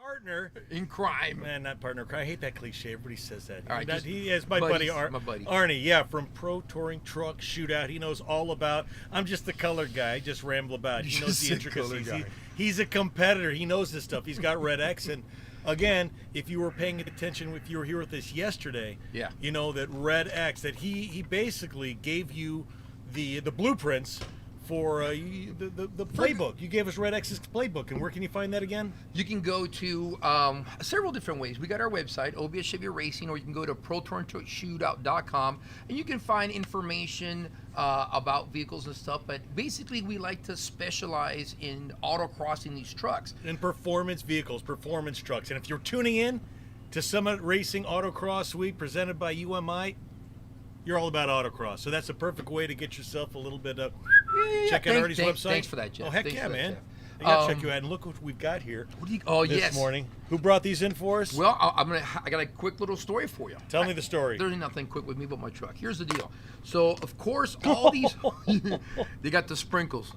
Partner in crime. Man, not partner in crime. I hate that cliche. Everybody says that. All right, He is my buddy, my buddy. Arnie, yeah, from Pro Touring Truck Shootout. He knows all about. I'm just the colored guy. I just ramble about. He knows the intricacies. He's a competitor. He knows this stuff. He's got Red X. And again, if you were paying attention, if you were here with us yesterday, yeah, you know that Red X, that he basically gave you the blueprints for the playbook. You gave us Red X's playbook, and where can you find that again? You can go to several different ways. We got our website, OBS Chevy Racing, or you can go to ProTouringTruckShootout.com, and you can find information about vehicles and stuff. But basically, we like to specialize in autocrossing these trucks. In performance vehicles, performance trucks. And if you're tuning in to Summit Racing Autocross Week presented by UMI, you're all about autocross. So that's a perfect way to get yourself a little bit of check out Artie's website. Thanks for that, Jeff. Oh, heck thanks yeah, man. That, I got to check you out. And look what we've got here this morning. Who brought these in for us? Well, I got a quick little story for you. Tell me the story. There's nothing quick with me but my truck. Here's the deal. So, of course, all these, they got the sprinkles.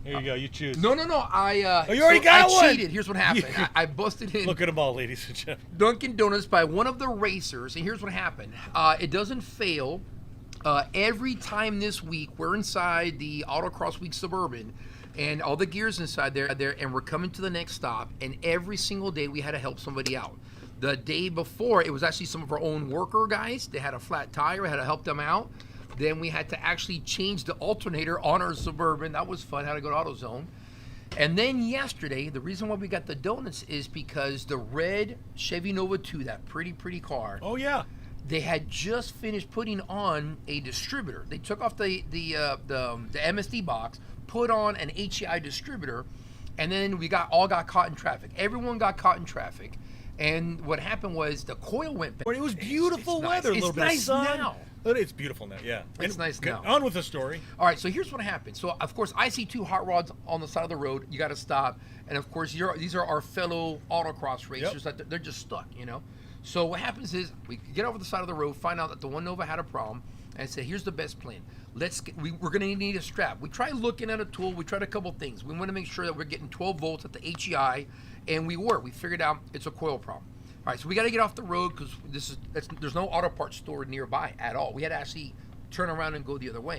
Here you go. You choose. No. You already got one. I cheated. Here's what happened. I busted in. Look at them all, ladies and gentlemen. Dunkin' Donuts by one of the racers, and here's what happened. It doesn't fail. Every time this week, we're inside the Autocross Week Suburban, and all the gear's inside there, and we're coming to the next stop, and every single day we had to help somebody out. The day before, it was actually some of our own worker guys. They had a flat tire. I had to help them out. Then we had to actually change the alternator on our Suburban. That was fun. Had to go to AutoZone. And then yesterday, the reason why we got the donuts is because the red Chevy Nova 2, that pretty car. Oh, yeah. They had just finished putting on a distributor. They took off the MSD box, put on an HEI distributor, and then we all got caught in traffic. Everyone got caught in traffic, and what happened was the coil went back. It was beautiful weather, a little bit of sun. Now. It's beautiful now, yeah. It's nice now. On with the story. All right, so here's what happened. So, of course, I see two hot rods on the side of the road. You got to stop. And, of course, these are our fellow autocross racers. Yep. They're just stuck, you know. So what happens is we get over the side of the road, find out that the one Nova had a problem, and say, here's the best plan. We're going to need a strap. We tried looking at a tool. We tried a couple things. We want to make sure that we're getting 12 volts at the HEI, and we were. We figured out it's a coil problem. All right, so we got to get off the road because there's no auto parts store nearby at all. We had to actually turn around and go the other way.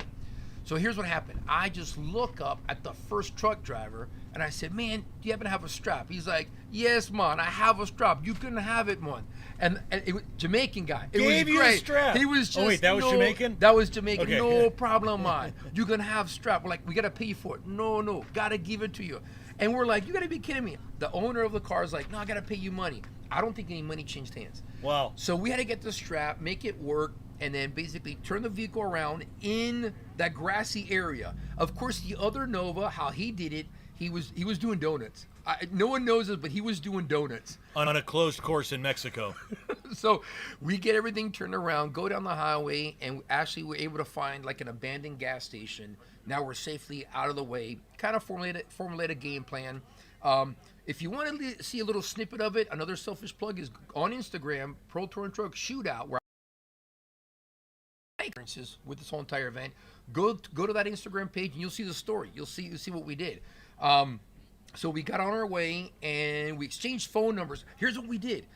So here's what happened. I just look up at the first truck driver, and I said, man, do you happen to have a strap? He's like, yes, man, I have a strap. You can have it, man. And it was Jamaican guy. It Gave was you great. A strap. He was just, oh, wait, that was Jamaican? That was Jamaican. Okay. No problem, man. You can have strap. We're like, we got to pay you for it. No, got to give it to you. And we're like, you got to be kidding me. The owner of the car is like, no, I got to pay you money. I don't think any money changed hands. Wow. So we had to get the strap, make it work, and then basically turn the vehicle around in that grassy area. Of course, the other Nova, how he did it, he was doing donuts. No one knows it, but he was doing donuts. On a closed course in Mexico. So we get everything turned around, go down the highway, and actually we're able to find like an abandoned gas station. Now we're safely out of the way. Kind of formulate a game plan. If you want to see a little snippet of it, another selfish plug is on Instagram, Pro Touring Truck Shootout, where experiences with this whole entire event. Go to that Instagram page and you'll see the story. You'll see what we did. So we got on our way and we exchanged phone numbers. Here's what we did.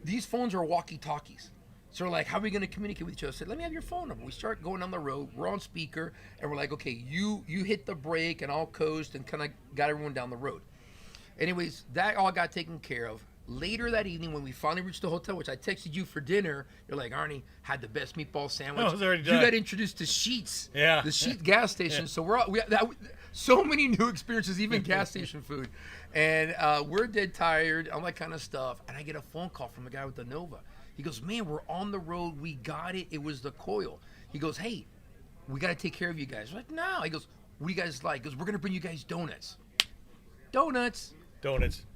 These phones are walkie-talkies. So we're like, how are we going to communicate with each other? I said, let me have your phone number. We start going down the road. We're on speaker and we're like, okay, you hit the brake and I'll coast, and kind of got everyone down the road. Anyways, that all got taken care of. Later that evening, when we finally reached the hotel, which I texted you for dinner, you're like, Arnie, had the best meatball sandwich. Oh, it was already done. You got introduced to Sheetz, the Sheetz gas station. Yeah. So so many new experiences, even gas station food. And we're dead tired, all that kind of stuff. And I get a phone call from a guy with the Nova. He goes, man, we're on the road. We got it. It was the coil. He goes, hey, we got to take care of you guys. We're like, no. He goes, what do you guys like? He goes, we're going to bring you guys donuts. Donuts.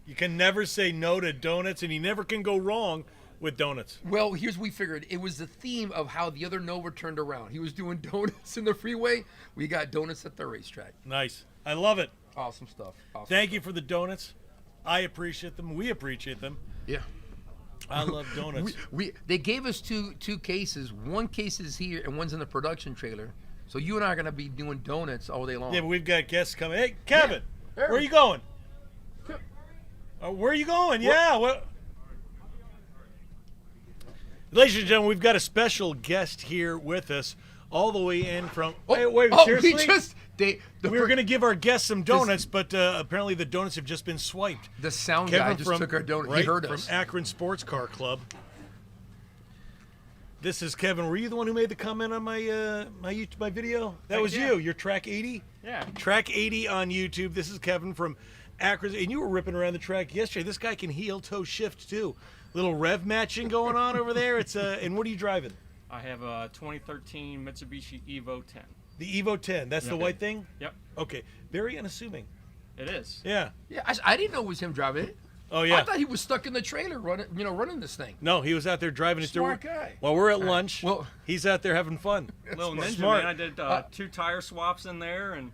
You can never say no to donuts, and you never can go wrong with donuts. Well, here's what we figured. It was the theme of how the other Nova turned around. He was doing donuts in the freeway. We got donuts at the racetrack. Nice. I love it. Awesome stuff. Thank you for the donuts. I appreciate them. We appreciate them. Yeah. I love donuts. They gave us two cases. One case is here and one's in the production trailer. So you and I are going to be doing donuts all day long. Yeah, but we've got guests coming. Hey, Kevin, Yeah. where are you going? Where are you going? Yeah. What? Ladies and gentlemen, we've got a special guest here with us, all the way in from. Wait, seriously? We were going to give our guests some donuts, but apparently the donuts have just been swiped. The sound guy just took our donut. Right, he heard us. From Akron Sports Car Club. This is Kevin. Were you the one who made the comment on my my video? That was you. Your Track 80? Yeah. Track 80 on YouTube. This is Kevin from Akron. And you were ripping around the track yesterday. This guy can heel toe shift too. Little rev matching going on over there. It's and what are you driving? I have a 2013 Mitsubishi Evo 10. The Evo 10. That's the white thing? Yep. Okay. Very unassuming. It is. Yeah. Yeah, I didn't know it was him driving it. Oh yeah. I thought he was stuck in the trailer running this thing. No, he was out there driving it. Smart guy. While we're at lunch, Well, he's out there having fun. Little ninja, Smart. man. I did 2 tire swaps in there and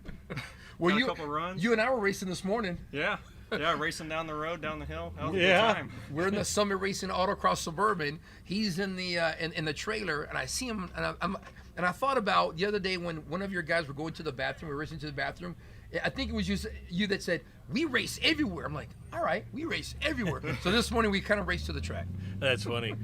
got a couple runs. You and I were racing this morning. Yeah. Yeah, racing down the road, down the hill. That was a Yeah. good time. We're in the Summit Racing Autocross Suburban. He's in the in the trailer, and I see him, and I thought about the other day when one of your guys were going to the bathroom. We were racing to the bathroom. I think it was you that said, "We race everywhere." I'm like, "All right, we race everywhere." So this morning we kind of raced to the track. That's funny.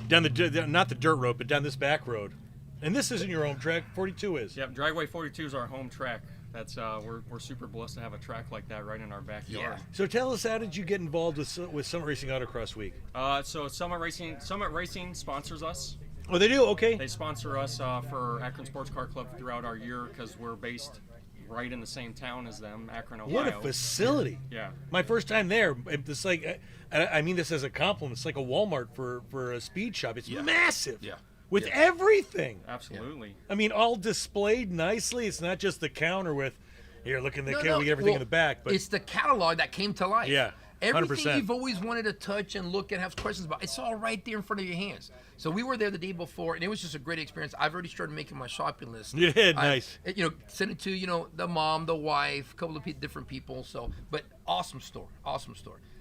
Down not the dirt road, but down this back road. And this isn't your home track. 42 is. Yep, Dragway 42 is our home track. That's we're super blessed to have a track like that right in our backyard. So tell us, how did you get involved with Summit Racing Autocross Week? So Summit Racing sponsors us. Oh, they do? Okay. They sponsor us for Akron Sports Car Club throughout our year because we're based right in the same town as them, Akron, Ohio. What a facility. Yeah. My first time there, it's like, I mean this as a compliment, it's like a Walmart for a speed shop. It's massive. Yeah. With everything. Absolutely. I mean, all displayed nicely. It's not just the counter with, here, look in the camera, we get everything in the back. But it's the catalog that came to life. Yeah, 100%. Everything you've always wanted to touch and look and have questions about, it's all right there in front of your hands. So we were there the day before, and it was just a great experience. I've already started making my shopping list. You did, nice. Send it to the mom, the wife, a couple of different people. So, but awesome store.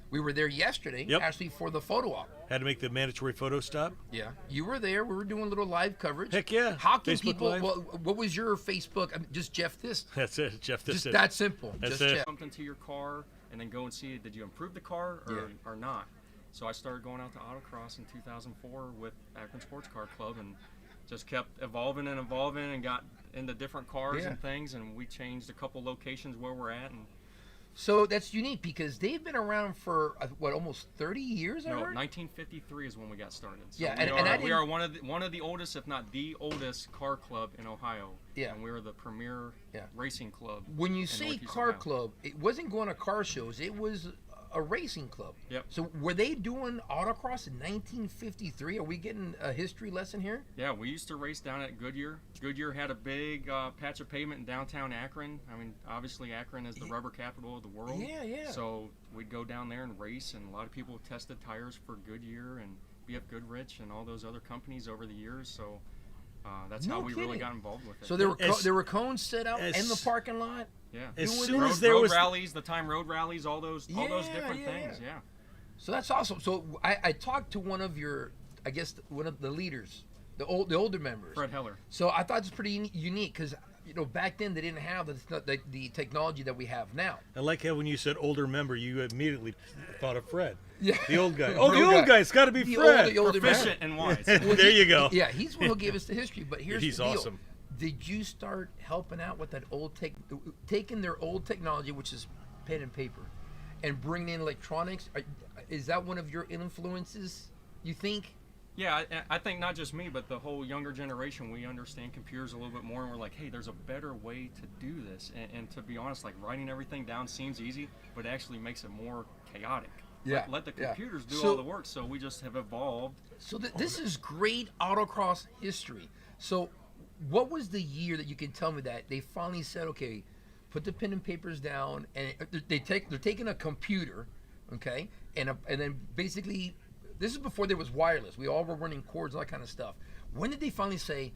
We were there yesterday, actually, for the photo op. Had to make the mandatory photo stop. Yeah, you were there. We were doing a little live coverage. Heck yeah. How can Facebook people? Live. Well, what was your Facebook? I mean, just Jeff This. That's it, Jeff. Just that simple. That's just it. Jeff. Something to your car and then go and see, did you improve the car or not? So I started going out to Autocross in 2004 with Akron Sports Car Club and just kept evolving and got into different cars and things, and we changed a couple locations where we're at. And so that's unique because they've been around for almost 30 years. No, 1953 is when we got started. So we are one of the oldest, if not the oldest, car club in Ohio. Yeah, and we're the premier racing club. When you say car club, it wasn't going to car shows; it was a racing club. Yep. So were they doing autocross in 1953? Are we getting a history lesson here? Yeah, we used to race down at Goodyear. Goodyear had a big patch of pavement in downtown Akron. I mean, obviously Akron is the rubber capital of the world. Yeah. So we'd go down there and race, and a lot of people tested tires for Goodyear and BF Goodrich and all those other companies over the years. So that's how we really got involved with it. So there were cones set out in the parking lot. Yeah. As soon as there was rallies, road rallies, all those different things. Yeah. So that's awesome. So I talked to one of one of the leaders, the older members, Fred Heller. So I thought it's pretty unique because back then they didn't have the technology that we have now. I like how when you said older member, you immediately thought of Fred. Yeah. The old guy. Oh, the old guy. It's got to be Fred. The older Proficient and wise. There you go. Yeah, he's the one who gave us the history. But he's the deal. Awesome. Did you start helping out with that taking their old technology, which is pen and paper, and bringing in electronics? Is that one of your influences, you think? Yeah, I think not just me, but the whole younger generation, we understand computers a little bit more, and we're like, hey, there's a better way to do this. And to be honest, like writing everything down seems easy, but it actually makes it more chaotic. Yeah. Let the computers do all the work, so we just have evolved. So this is great autocross history. So what was the year that you can tell me that they finally said, okay, put the pen and papers down, and they're taking a computer, okay, and then basically, this is before there was wireless. We all were running cords, all that kind of stuff. When did they finally say,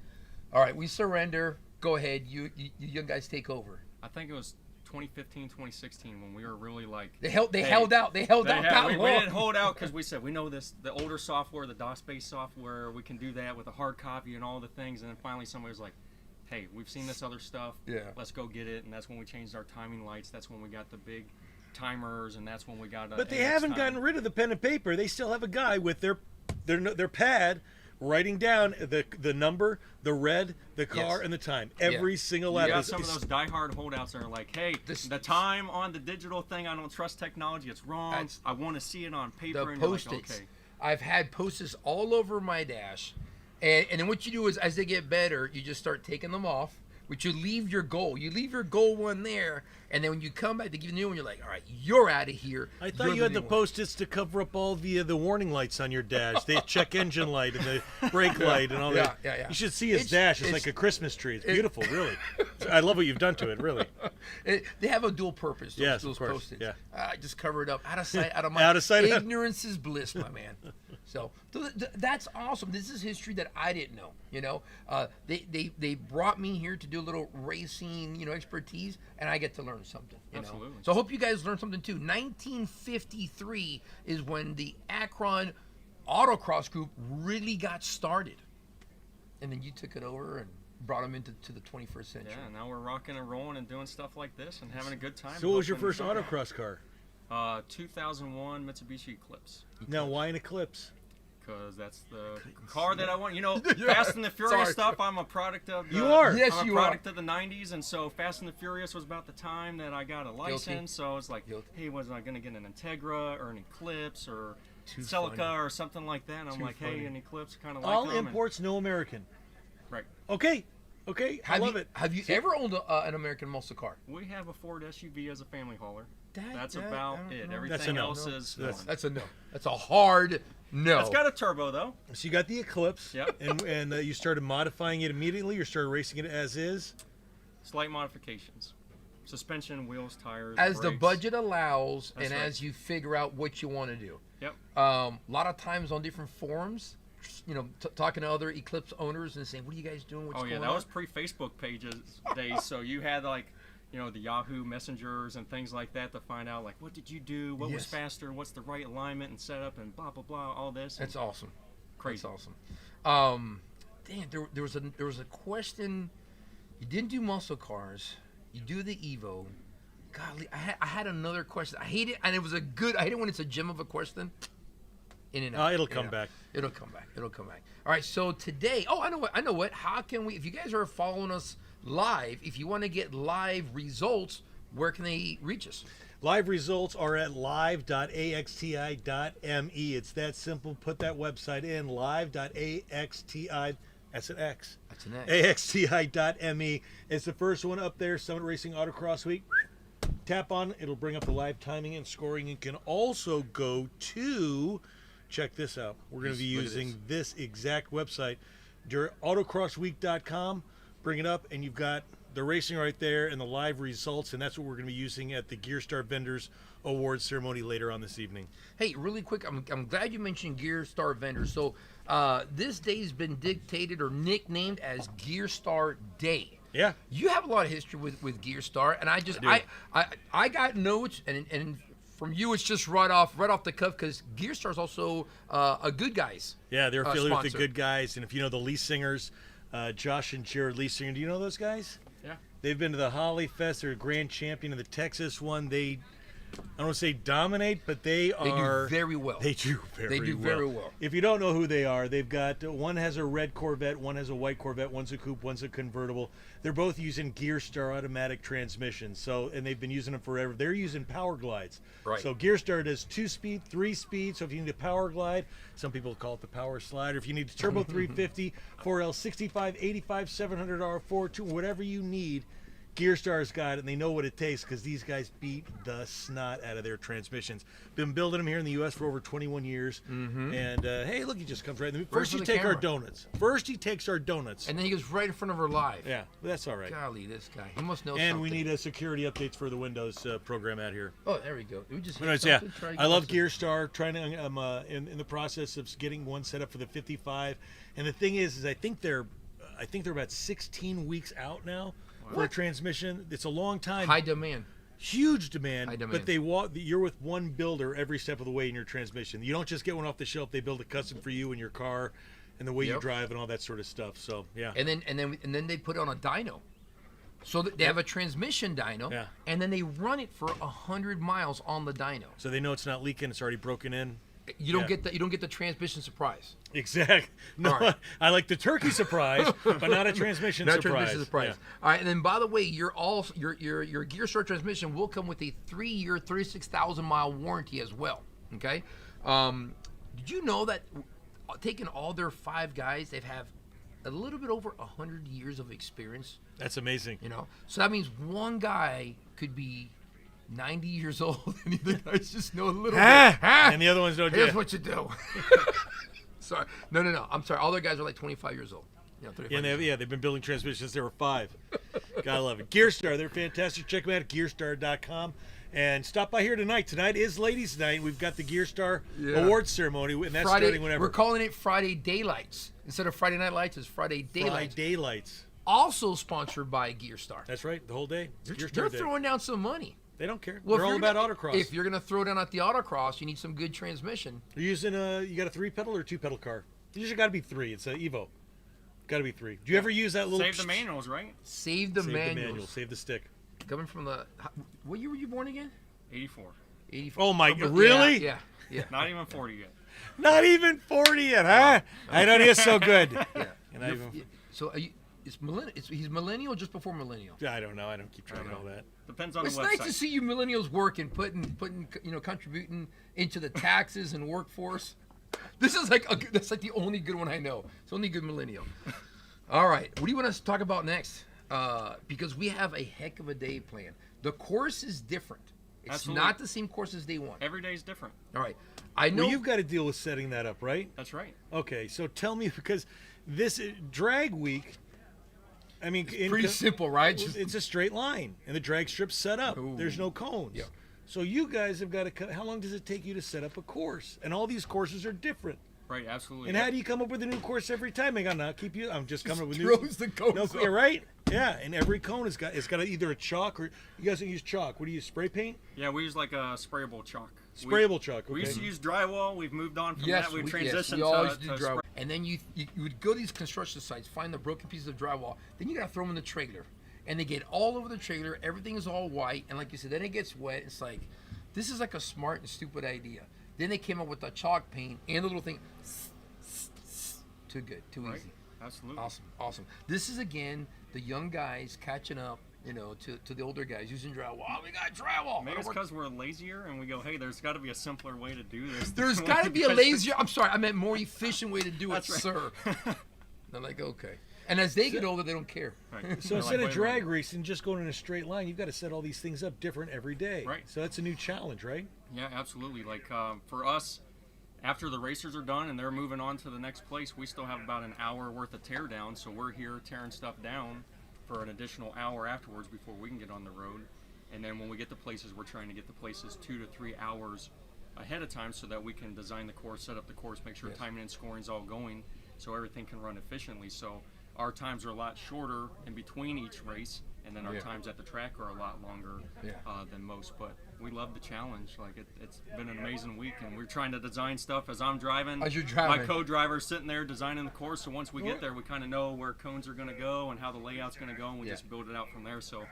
all right, we surrender, go ahead, you young guys take over? I think it was 2015, 2016 when we were really like they held out that long. We didn't hold out because we said we know this, the older software, the DOS-based software, we can do that with a hard copy and all the things. And then finally somebody was like, hey, we've seen this other stuff. Yeah. Let's go get it. And that's when we changed our timing lights. That's when we got the big timers, and that's when we got. But they haven't gotten rid of the pen and paper. They still have a guy with their pad writing down the number, the red, the car, and the time. Every single lap. You got some of those diehard holdouts that are like, hey, the time on the digital thing, I don't trust technology. It's wrong. I want to see it on paper. The and you're Post-its. like, okay. I've had Post-its all over my dash. And then what you do is, as they get better, you just start taking them off. But you leave your goal. You leave your goal one there, and then when you come back to give a new one, you're like, all right, you're out of here. I thought you had the Post-its to cover up all the warning lights on your dash. The check engine light and the brake light and all that. Yeah. You should see his dash. It's like a Christmas tree. It's beautiful, really. I love what you've done to it, really. They have a dual purpose, those of course. Post-its. Yeah. I just cover it up. Out of sight, out of mind. Out of sight. Ignorance is bliss, my man. So that's awesome. This is history that I didn't know. You know, they brought me here to do a little racing, expertise, and I get to learn something. You Absolutely. know? So I hope you guys learned something too. 1953 is when the Akron Autocross group really got started, and then you took it over and brought them into the 21st century. Yeah, now we're rocking and rolling and doing stuff like this and having a good time. So what was your first autocross car? 2001 Mitsubishi Eclipse. Now, why an Eclipse? Because that's the car that I want. Fast and the Furious stuff. I'm a product of. You are. Yes, I'm a you product of the '90s, and so Fast and the Furious was about the time that I got a license. Guilty. So it's like, Guilty. hey, was I gonna get an Integra or an Eclipse or Too Celica funny. or something like that? And I'm Too like, funny. hey, an Eclipse, kind of like All them, and- imports, no American. right. Okay, I love it. Have you ever owned an American muscle car? We have a Ford SUV as a family hauler. That's I about don't it. know. Everything That's a no. else is That's- That's a no. That's a hard no. It's got a turbo though. So you got the Eclipse, Yep. and you started modifying it immediately. You started racing it as is. Slight modifications. Suspension, wheels, tires. As the brakes. budget allows, That's and right. as you figure out what you want to do. Yep. A lot of times on different forums, talking to other Eclipse owners and saying, "What are you guys doing? What's Oh yeah, going that on?" was pre-Facebook pages days. So you had like, the Yahoo messengers and things like that to find out like what did you do, what was Yes. faster, what's the right alignment and setup, and blah blah blah, all this. That's awesome. Crazy. That's awesome. Dan, there was a question. You didn't do muscle cars. You do the Evo. Golly, I had another question. I hate it, and it was I hate it when it's a gem of a question. In and out. It'll come back. It'll come back. All right. So today, I know what. How can we? If you guys are following us live, if you want to get live results, where can they reach us? Live results are at live.axti.me. It's that simple. Put that website in, live.axti. That's an X. That's an X. axti.me. It's the first one up there, Summit Racing Autocross Week. Tap on it. It'll bring up the live timing and scoring. You can also go to, check this out. We're going to be Look at using this exact website, autocrossweek.com. Bring it up, and you've got the racing right there and the live results, and that's what we're going to be using at the Gear Star Vendors Awards ceremony later on this evening. Hey, really quick, I'm glad you mentioned Gear Star Vendors. So this day's been dictated or nicknamed as Gear Star Day. Yeah. You have a lot of history with Gear Star, and I got notes, and from you it's just right off the cuff because Gear Star is also a Good Guys. Yeah, they're affiliated with the sponsor. Good Guys, and if you know the Lee Singers, Josh and Jared Lee Singer, do you know those guys? Yeah. They've been to the Holly Fest. They're a grand champion of the Texas one. I don't want to say dominate, but they are. do very well. They do very well. If you don't know who they are, they've got one has a red Corvette, one has a white Corvette, one's a coupe, one's a convertible. They're both using Gear Star automatic transmissions. And they've been using them forever. They're using Power Glides. Right. So Gear Star does 2-speed, 3-speed. So if you need a Power Glide, some people call it the Power Slide. Or if you need a Turbo 350, 4L 65, 85, 700R, 4.2, whatever you need, Gear Star's got it, and they know what it takes because these guys beat the snot out of their transmissions. Been building them here in the U.S. for over 21 years. Mm-hmm. And, hey, look, he just comes right in the First, for you the take our camera. donuts. First, he takes our donuts. And then he goes right in front of her live. Yeah, but that's all right. Golly, this guy. He must know And something. we need security updates for the Windows program out here. Oh, there we go. We just But hit yeah, something, try to I get love us- Gear Star. Trying to, in the process of getting one set up for the 55. And the thing is I think they're about 16 weeks out now for a transmission. It's a long time. High demand. Huge demand, High demand. but you're with one builder every step of the way in your transmission. You don't just get one off the shelf. They build a custom for you and your car and the way you Yep. drive and all that sort of stuff. So yeah. And then they put on a dyno. So they have a transmission dyno, Yeah. and then they run it for 100 miles on the dyno. So they know it's not leaking. It's already broken in. You don't Yeah. get the transmission surprise. Exactly. No, All right. I like the turkey surprise, but not a transmission Not surprise. transmission surprise. All right, and then by the way, your Gear Star transmission will come with a 3-year, 36,000-mile warranty as well. Okay. Did you know that taking all their 5 guys, they have a little bit over 100 years of experience? That's amazing. You know, so that means one guy could be 90 years old, and the other guys just know a little bit. And the other ones don't. Here's Yeah. what you do. Sorry, no. I'm sorry. All their guys are like 25 years old. You know, 35 Yeah, years old. they've been building transmissions since they were 5. Gotta love it. Gearstar, they're fantastic. Check them out at gearstar.com. And stop by here tonight. Tonight is Ladies' Night. We've got the Gearstar Awards ceremony, and that's Friday, starting whenever. we're calling it Friday Daylights. Instead of Friday Night Lights, it's Friday Daylights. Friday Lights. Also sponsored by Gearstar. That's right, the whole day. It's They're Gearstar Day. throwing down some money. They don't care. Well, They're if all you're about gonna- autocross. If you're going to throw down at the autocross, you need some good transmission. You're using you got a 3-pedal or 2-pedal car? You usually got to be 3. It's an Evo. Got to be 3. Do you ever use that little? Save the manuals, right? Save the Save manuals. the manual. Save the stick. Coming from the... What year were you born again? 84. 84. Oh my! But- Really? Yeah. Not even 40 yet. Not even 40 yet, huh? I know he's so good. Yeah. And I even, So are you, he's millennial or just before millennial? I don't know. I don't keep track of all that. Depends on It's the nice website. to see you millennials working, putting contributing into the taxes and workforce. This is that's like the only good one I know. It's the only good millennial. All right, what do you want us to talk about next? Because we have a heck of a day planned. The course is different. It's Absolutely. not the same course as day one. Every day is different. All right, I know. Well, you've got to deal with setting that up, right? That's right. Okay, so tell me, because this drag week, I mean, pretty simple, right? Well, it's a straight line, and the drag strip's set up. Ooh. There's no cones. Yeah. So you guys have got to cut. How long does it take you to set up a course? And all these courses are different. Right, absolutely. And how do you come up with a new course every time? I got not keep you. I'm just coming up with new. throws the cones No, off. yeah, right? Yeah, and every cone has got either a chalk or you guys don't use chalk. What do you use? Spray paint? Yeah, we use like a sprayable chalk. Sprayable chalk. Okay. We used to use drywall. We've moved on from Yes, that. We've we transitioned always to do drywall. spray. And then you would go to these construction sites, find the broken pieces of drywall. Then you got to throw them in the trailer. And they get all over the trailer. Everything is all white. And like you said, then it gets wet. It's like, this is like a smart and stupid idea. Then they came up with the chalk paint and the little thing. Too good. Too Right. easy. Absolutely. Awesome. This is, again, the young guys catching up, to the older guys using drywall. Oh, we got drywall. Maybe it's because we're lazier and we go, hey, there's got to be a simpler way to do this. There's got to be a lazier. I'm sorry, I meant more efficient way to do it, That's right. sir. They're like, okay. And as they get older, they don't care. Right. So They're instead like, of wait, drag wait. racing, just going in a straight line, you've got to set all these things up different every day. Right. So that's a new challenge, right? Yeah, absolutely. Like for us, after the racers are done and they're moving on to the next place, we still have about an hour worth of tear down. So we're here tearing stuff down for an additional hour afterwards before we can get on the road. And then when we get to places, we're trying to get the places 2 to 3 hours ahead of time so that we can design the course, set up the course, make sure timing and scoring is all going so everything can run efficiently. So our times are a lot shorter in between each race, and then our times at the track are a lot longer than most. But we love the challenge. Like it's been an amazing week, and we're trying to design stuff as I'm driving. As you're driving. My co-driver's sitting there designing the course. So once we get there, we kind of know where cones are going to go and how the layout's going to go, and we just build it out from there. So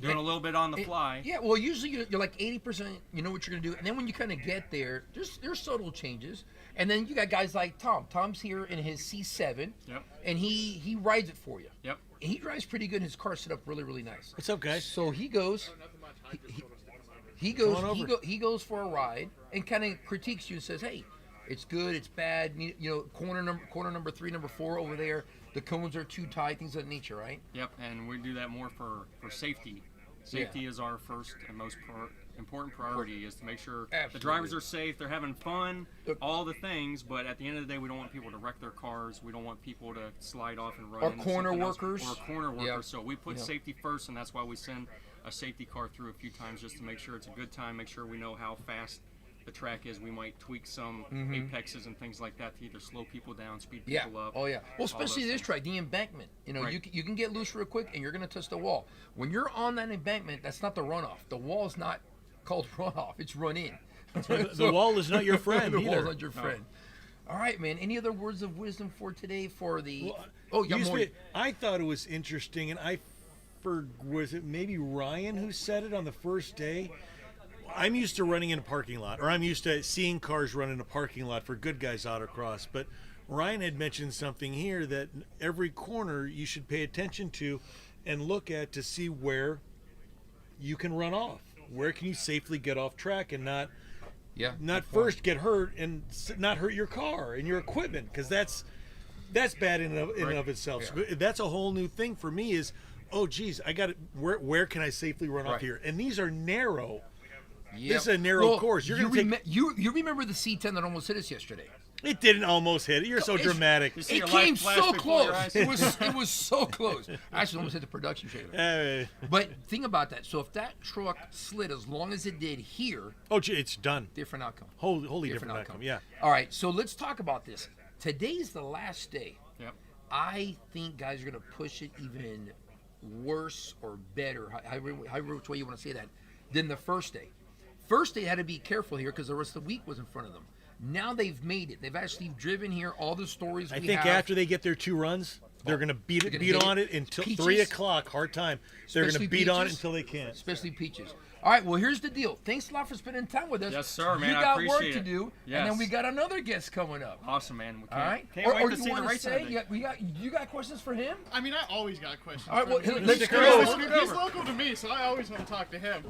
doing a little bit on the fly. Yeah, well, usually you're like 80%, you know what you're going to do. And then when you kind of get there, there's subtle changes. And then you got guys like Tom. Tom's here in his C7, and he rides it for you. Yep. And he drives pretty good. His car's set up really, really nice. What's up, guys? So he goes he goes for a ride and kind of critiques you and says, hey, it's good, it's bad. Corner number 3, number 4 over there, the cones are too tight, things of that nature, right? Yep, and we do that more for safety. Safety is our first and most important priority, is to make sure the drivers are safe, they're having fun, all the things, but at the end of the day, we don't want people to wreck their cars, we don't want people to slide off and run Or into corner something else, workers. or corner workers. Yep. So we put safety first, and that's why we send a safety car through a few times just to make sure it's a good time, make sure we know how fast the track is. We might tweak some apexes and things like that to either slow people down, speed people up. Oh yeah. Well, especially this track, the embankment. You can get loose real quick, and you're going to touch the wall. When you're on that embankment, that's not the runoff. The wall is not called runoff. It's run in. The wall is not your friend the either. wall's not your friend. All right, man. Any other words of wisdom for today for the? Well, more. I thought it was interesting, and I for, was it maybe Ryan who said it on the first day? I'm used to running in a parking lot, or I'm used to seeing cars run in a parking lot for Good Guys Autocross. But Ryan had mentioned something here that every corner you should pay attention to and look at to see where you can run off. Where can you safely get off track and not first get hurt and not hurt your car and your equipment, because that's bad in and of itself. Yeah. So that's a whole new thing for me is, oh geez, I got it. Where can I safely run off here? And these are narrow. Yep. This is a narrow course. You're going to take. You remember the C10 that almost hit us yesterday? It didn't almost hit it. You're so dramatic. It came so close. It was so close. I actually almost hit the production trailer. But think about that. So if that truck slid as long as it did here, it's done. Different outcome. Wholly different outcome. Yeah. All right. So let's talk about this. Today's the last day. Yep. I think guys are going to push it even worse or better, however which way you want to say that, than the first day. First, they had to be careful here because the rest of the week was in front of them. Now they've made it. They've actually driven here. All the stories I think after they get their 2 runs, they're going to beat on it until Peaches. 3 o'clock, hard time. They're going to beat on it until they can't. Especially Peaches. All right, well, here's the deal. Thanks a lot for spending time with us. Yes, sir, man. You I got appreciate work to it. do, Yes. and then we got another guest coming up. Awesome, man. All right. Can't wait to see the race. You got questions for him? I mean, I always got questions. All right, well, for him. let's He's go. He's local to me, so I always want to talk to him.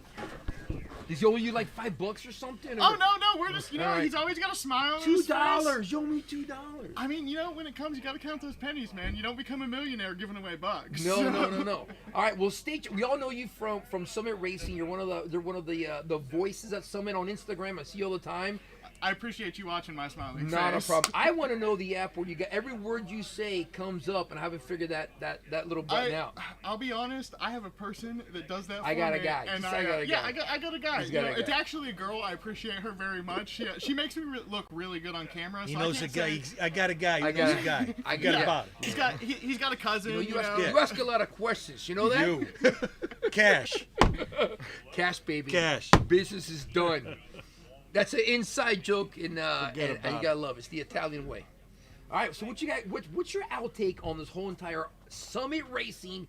Does he owe you like $5 or something? Oh no, we're just All right. he's always got a smile. on his face. $2. You owe me $2. I mean, when it comes, you got to count those pennies, man. You don't become a millionaire giving away bucks. No. All right, well, we all know you from Summit Racing. You're one of the voices at Summit on Instagram. I see you all the time. I appreciate you watching my smiling face. Not a problem. I want to know the app where you got every word you say comes up, and I haven't figured that little button out. I'll be honest. I have a person that does that for me. I got a guy. And I got a guy. I got a guy. It's guy. actually a girl. I appreciate her very much. She makes me look really good on camera. He so knows I a can't guy. I got a guy. He knows a guy. I got a bot. He's got a cousin. You ask a lot of questions. You know that? You. Cash. Cash, baby. Cash. Business is done. That's an inside joke, and you gotta love it. It's the Italian way. All right, so what you got? What's your outtake on this whole entire Summit Racing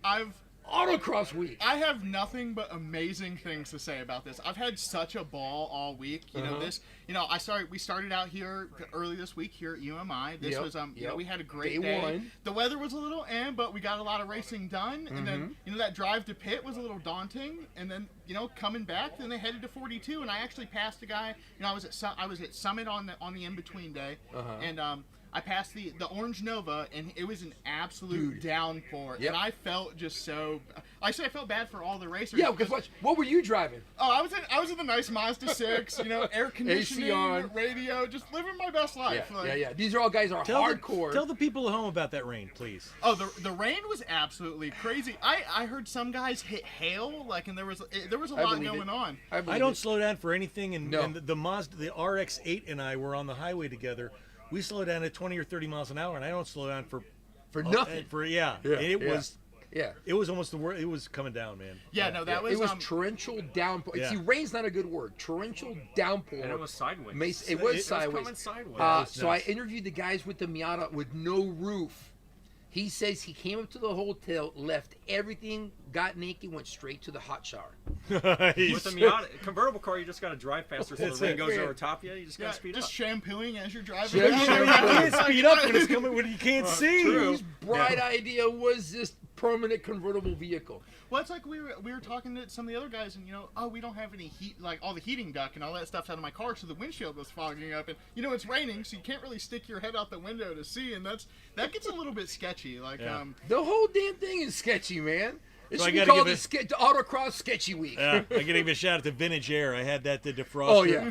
Autocross week? I have nothing but amazing things to say about this. I've had such a ball all week. We started out here early this week here at UMI. This was we had a great day. One. The weather was a little but we got a lot of racing done. And then that drive to pit was a little daunting. And then coming back, then they headed to 42, and I actually passed a guy. I was at Summit on the in between day, and I passed the Orange Nova, and it was an absolute downpour. Yep. And I felt just so. I felt bad for all the racers. Yeah, because what were you driving? Oh, I was in the nice Mazda 6. Air conditioning, radio, just living my best life. Yeah. These are all guys who are hardcore. Tell the people at home about that rain, please. Oh, the rain was absolutely crazy. I heard some guys hit hail, and there was a lot going on. I don't slow down for anything, and the Mazda, the RX-8 and I were on the highway together. We slow down at 20 or 30 miles an hour, and I don't slow down for nothing. It was almost the worst. It was coming down, man. It was torrential downpour. See, rain's not a good word. Torrential downpour. And it was sideways. It was sideways. coming sideways. So I interviewed the guys with the Miata with no roof. He says he came up to the hotel, left everything, got naked, went straight to the hot shower. With the Miata convertible car, you just got to drive faster so the rain goes over top you. You just got to speed up. Just shampooing as you're driving. You can't speed up when it's coming when you can't see. Whose bright idea was this permanent convertible vehicle? Well, it's like we were talking to some of the other guys, and we don't have any heat, like all the heating duct and all that stuff's out of my car, so the windshield was fogging up, and it's raining, so you can't really stick your head out the window to see, and that gets a little bit sketchy. The whole damn thing is sketchy, man. It should I be gotta called give the Autocross Sketchy Week. Yeah, I gotta give a shout out to Vintage Air. I had that the defroster. Oh yeah.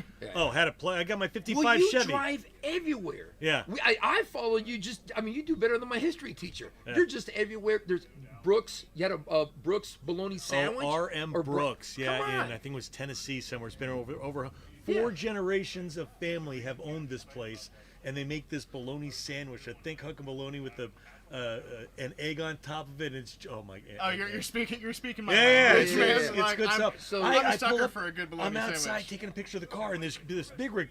Had a play. I got my '55 well, you Chevy. drive everywhere. Yeah. I follow you. You do better than my history teacher. Yeah. You're just everywhere. There's Brooks. You had a Brooks bologna sandwich. R.M. Brooks. Yeah, in I think it was Tennessee somewhere. It's been over 4 generations of family have owned this place, and they make this bologna sandwich. I think hunk of bologna with an egg on top of it. And it's you're speaking my language. It's good stuff. So I'm a sucker for a good bologna I'm outside sandwich. taking a picture of the car, and this big rig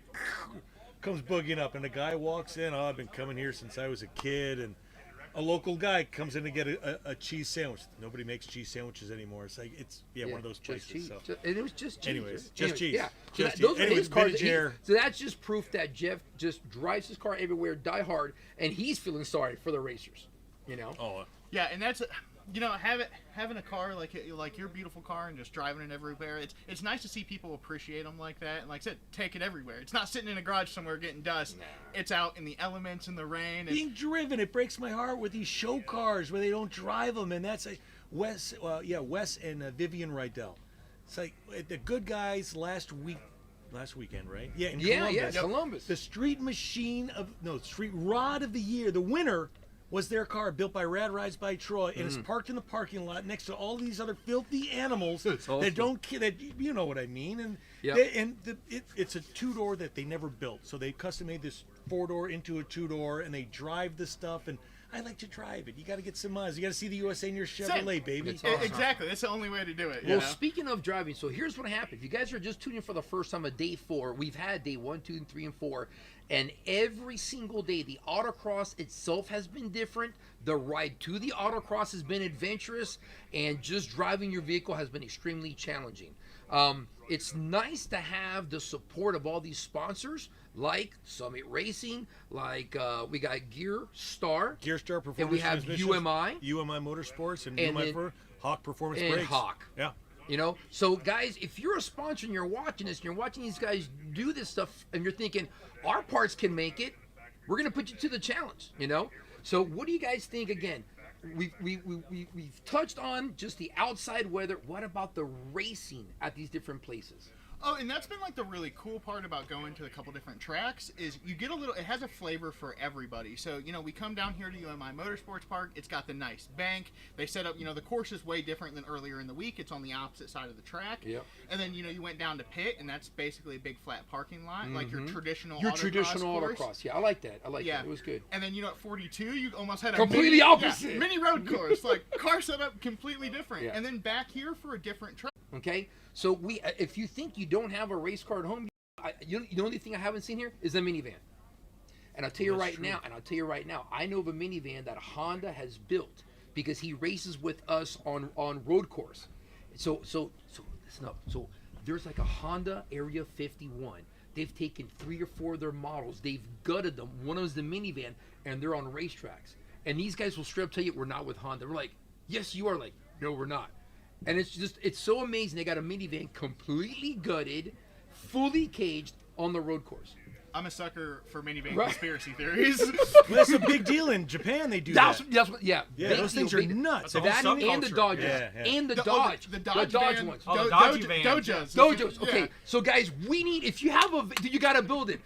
comes boogieing up, and the guy walks in. Oh, I've been coming here since I was a kid, and a local guy comes in to get a cheese sandwich. Nobody makes cheese sandwiches anymore. It's like one of those places. Cheese. So. And it was just cheese. Anyways, right? just cheese. Yeah. Just Those cheese. are his Anyways, cars. vintage air. So that's just proof that Jeff just drives his car everywhere, die hard, and he's feeling sorry for the racers. You know. Oh. Yeah, and that's, having a car like your beautiful car and just driving it everywhere. It's nice to see people appreciate them like that. And like I said, take it everywhere. It's not sitting in a garage somewhere getting dust. Nah. It's out in the elements, in the rain. Being driven, it breaks my heart with these show cars where they don't drive them, and that's Wes and Vivian Rydell. It's like the good guys last weekend, right? Yeah, in Columbus. Columbus. The street rod of the year, the winner was their car built by Rad Rides by Troy, and it's parked in the parking lot next to all these other filthy animals that don't that you know what I mean. And it's a 2-door that they never built, so they custom made this 4-door into a 2-door, and they drive this stuff. And I like to drive it. You got to get some miles. You got to see the USA in your Chevrolet, baby. Awesome. Exactly. That's the only way to do it. Well, speaking of driving, so here's what happened. If you guys are just tuning in for the first time of day 4, we've had day 1, 2, and 3, and 4. And every single day, the autocross itself has been different. The ride to the autocross has been adventurous. And just driving your vehicle has been extremely challenging. It's nice to have the support of all these sponsors, like Summit Racing, like we got Gear Star Performance, and we have UMI Motorsports, and then UMI for Hawk Performance and Brakes. Hawk. Yeah. You know, so guys, if you're a sponsor and you're watching this and you're watching these guys do this stuff and you're thinking our parts can make it, we're gonna put you to the challenge. You know, so what do you guys think? Again, we've touched on just the outside weather. What about the racing at these different places? Oh, and that's been like the really cool part about going to a couple different tracks is you get it has a flavor for everybody. So, we come down here to UMI Motorsports Park. It's got the nice bank. They set up, the course is way different than earlier in the week. It's on the opposite side of the track. Yep. And then, you went down to pit, and that's basically a big flat parking lot, like your traditional autocross. course. Yeah, I like that. That. It was good. And then, at 42, you almost had a completely opposite mini road course, like car setup completely different. Yeah. And then back here for a different track. Okay, so if you think you don't have a race car at home, the only thing I haven't seen here is a minivan. And I'll tell you right now, I know of a minivan that Honda has built because he races with us on road course. So listen up. So there's like a Honda Area 51. They've taken 3 or 4 of their models. They've gutted them. One of them's the minivan, and they're on racetracks. And these guys will straight up tell you, we're not with Honda. We're like, yes, you are. Like, no, we're not. And it's so amazing. They got a minivan completely gutted, fully caged on the road course. I'm a sucker for minivan conspiracy theories. That's a big deal in Japan. They do that. Yeah, those things are nuts. That and the Dodges. And the Dodge. The Dodge ones. Oh, the Dodge vans. Dojos. Okay, so guys, if you have you got to build it.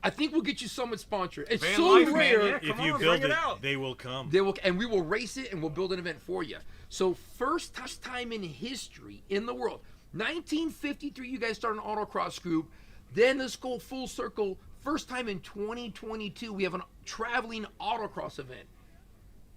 I think we'll get you Summit sponsor. It's Van so life, rare. man. Yeah, If you build it, they will come. And we will race it, and we'll build an event for you. So first time in history in the world, 1953, you guys start an autocross group. Then let's go full circle. First time in 2022, we have a traveling autocross event.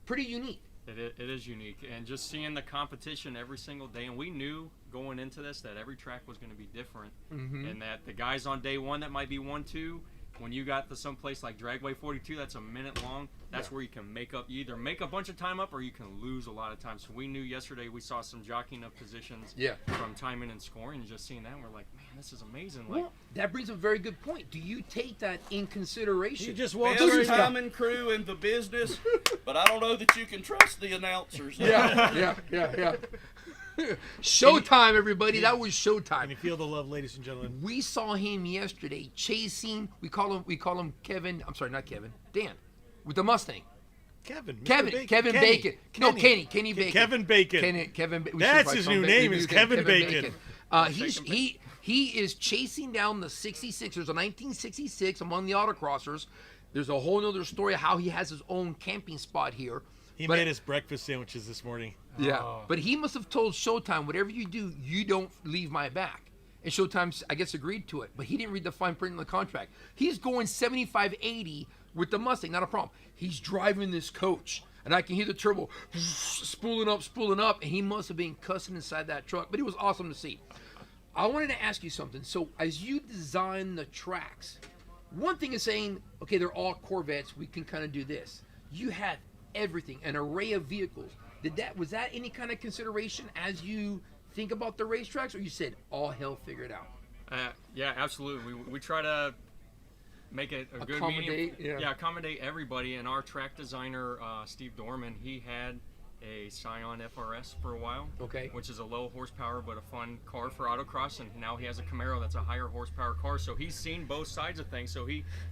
Pretty unique. It is unique, and just seeing the competition every single day, and we knew going into this that every track was going to be different, and that the guys on day 1 that might be 1-2, when you got to some place like Dragway 42 that's a minute long, that's where you can you either make a bunch of time up or you can lose a lot of time. So we knew yesterday we saw some jockeying of positions from timing and scoring, and just seeing that, we're like, man, this is amazing. Like, well, that brings up a very good point. Do you take that in consiration? You just walk Best timing crew in the business, but I don't know that you can trust the announcers. Yeah. Showtime, everybody. That was showtime. Can you feel the love, ladies and gentlemen? We saw him yesterday chasing. We call him Kevin. I'm sorry, not Kevin. Dan, with the Mustang. Kevin Bacon. No, Kenny Bacon. Kevin Bacon. That's his new name. Is Kevin Bacon. He is chasing down the 66. There's a 1966 among the autocrossers. There's a whole other story of how he has his own camping spot here. He made us breakfast sandwiches this morning. Yeah, but he must have told Showtime, whatever you do, you don't leave my back. And Showtime, I guess, agreed to it. But he didn't read the fine print in the contract. He's going 75, 80 with the Mustang, not a problem. He's driving this coach, and I can hear the turbo spooling up, and he must have been cussing inside that truck. But it was awesome to see. I wanted to ask you something. So as you design the tracks, one thing is saying, okay, they're all Corvettes. We can kind of do this. You had everything, an array of vehicles. Was that any kind of consideration as you think about the racetracks, or you said all hell figured out? Yeah, absolutely. We try to make it a good Accommodate, medium. yeah. Accommodate everybody. And our track designer, Steve Dorman, he had a Scion FRS for a while, Okay. which is a low horsepower but a fun car for autocross, and now he has a Camaro that's a higher horsepower car, so he's seen both sides of things. So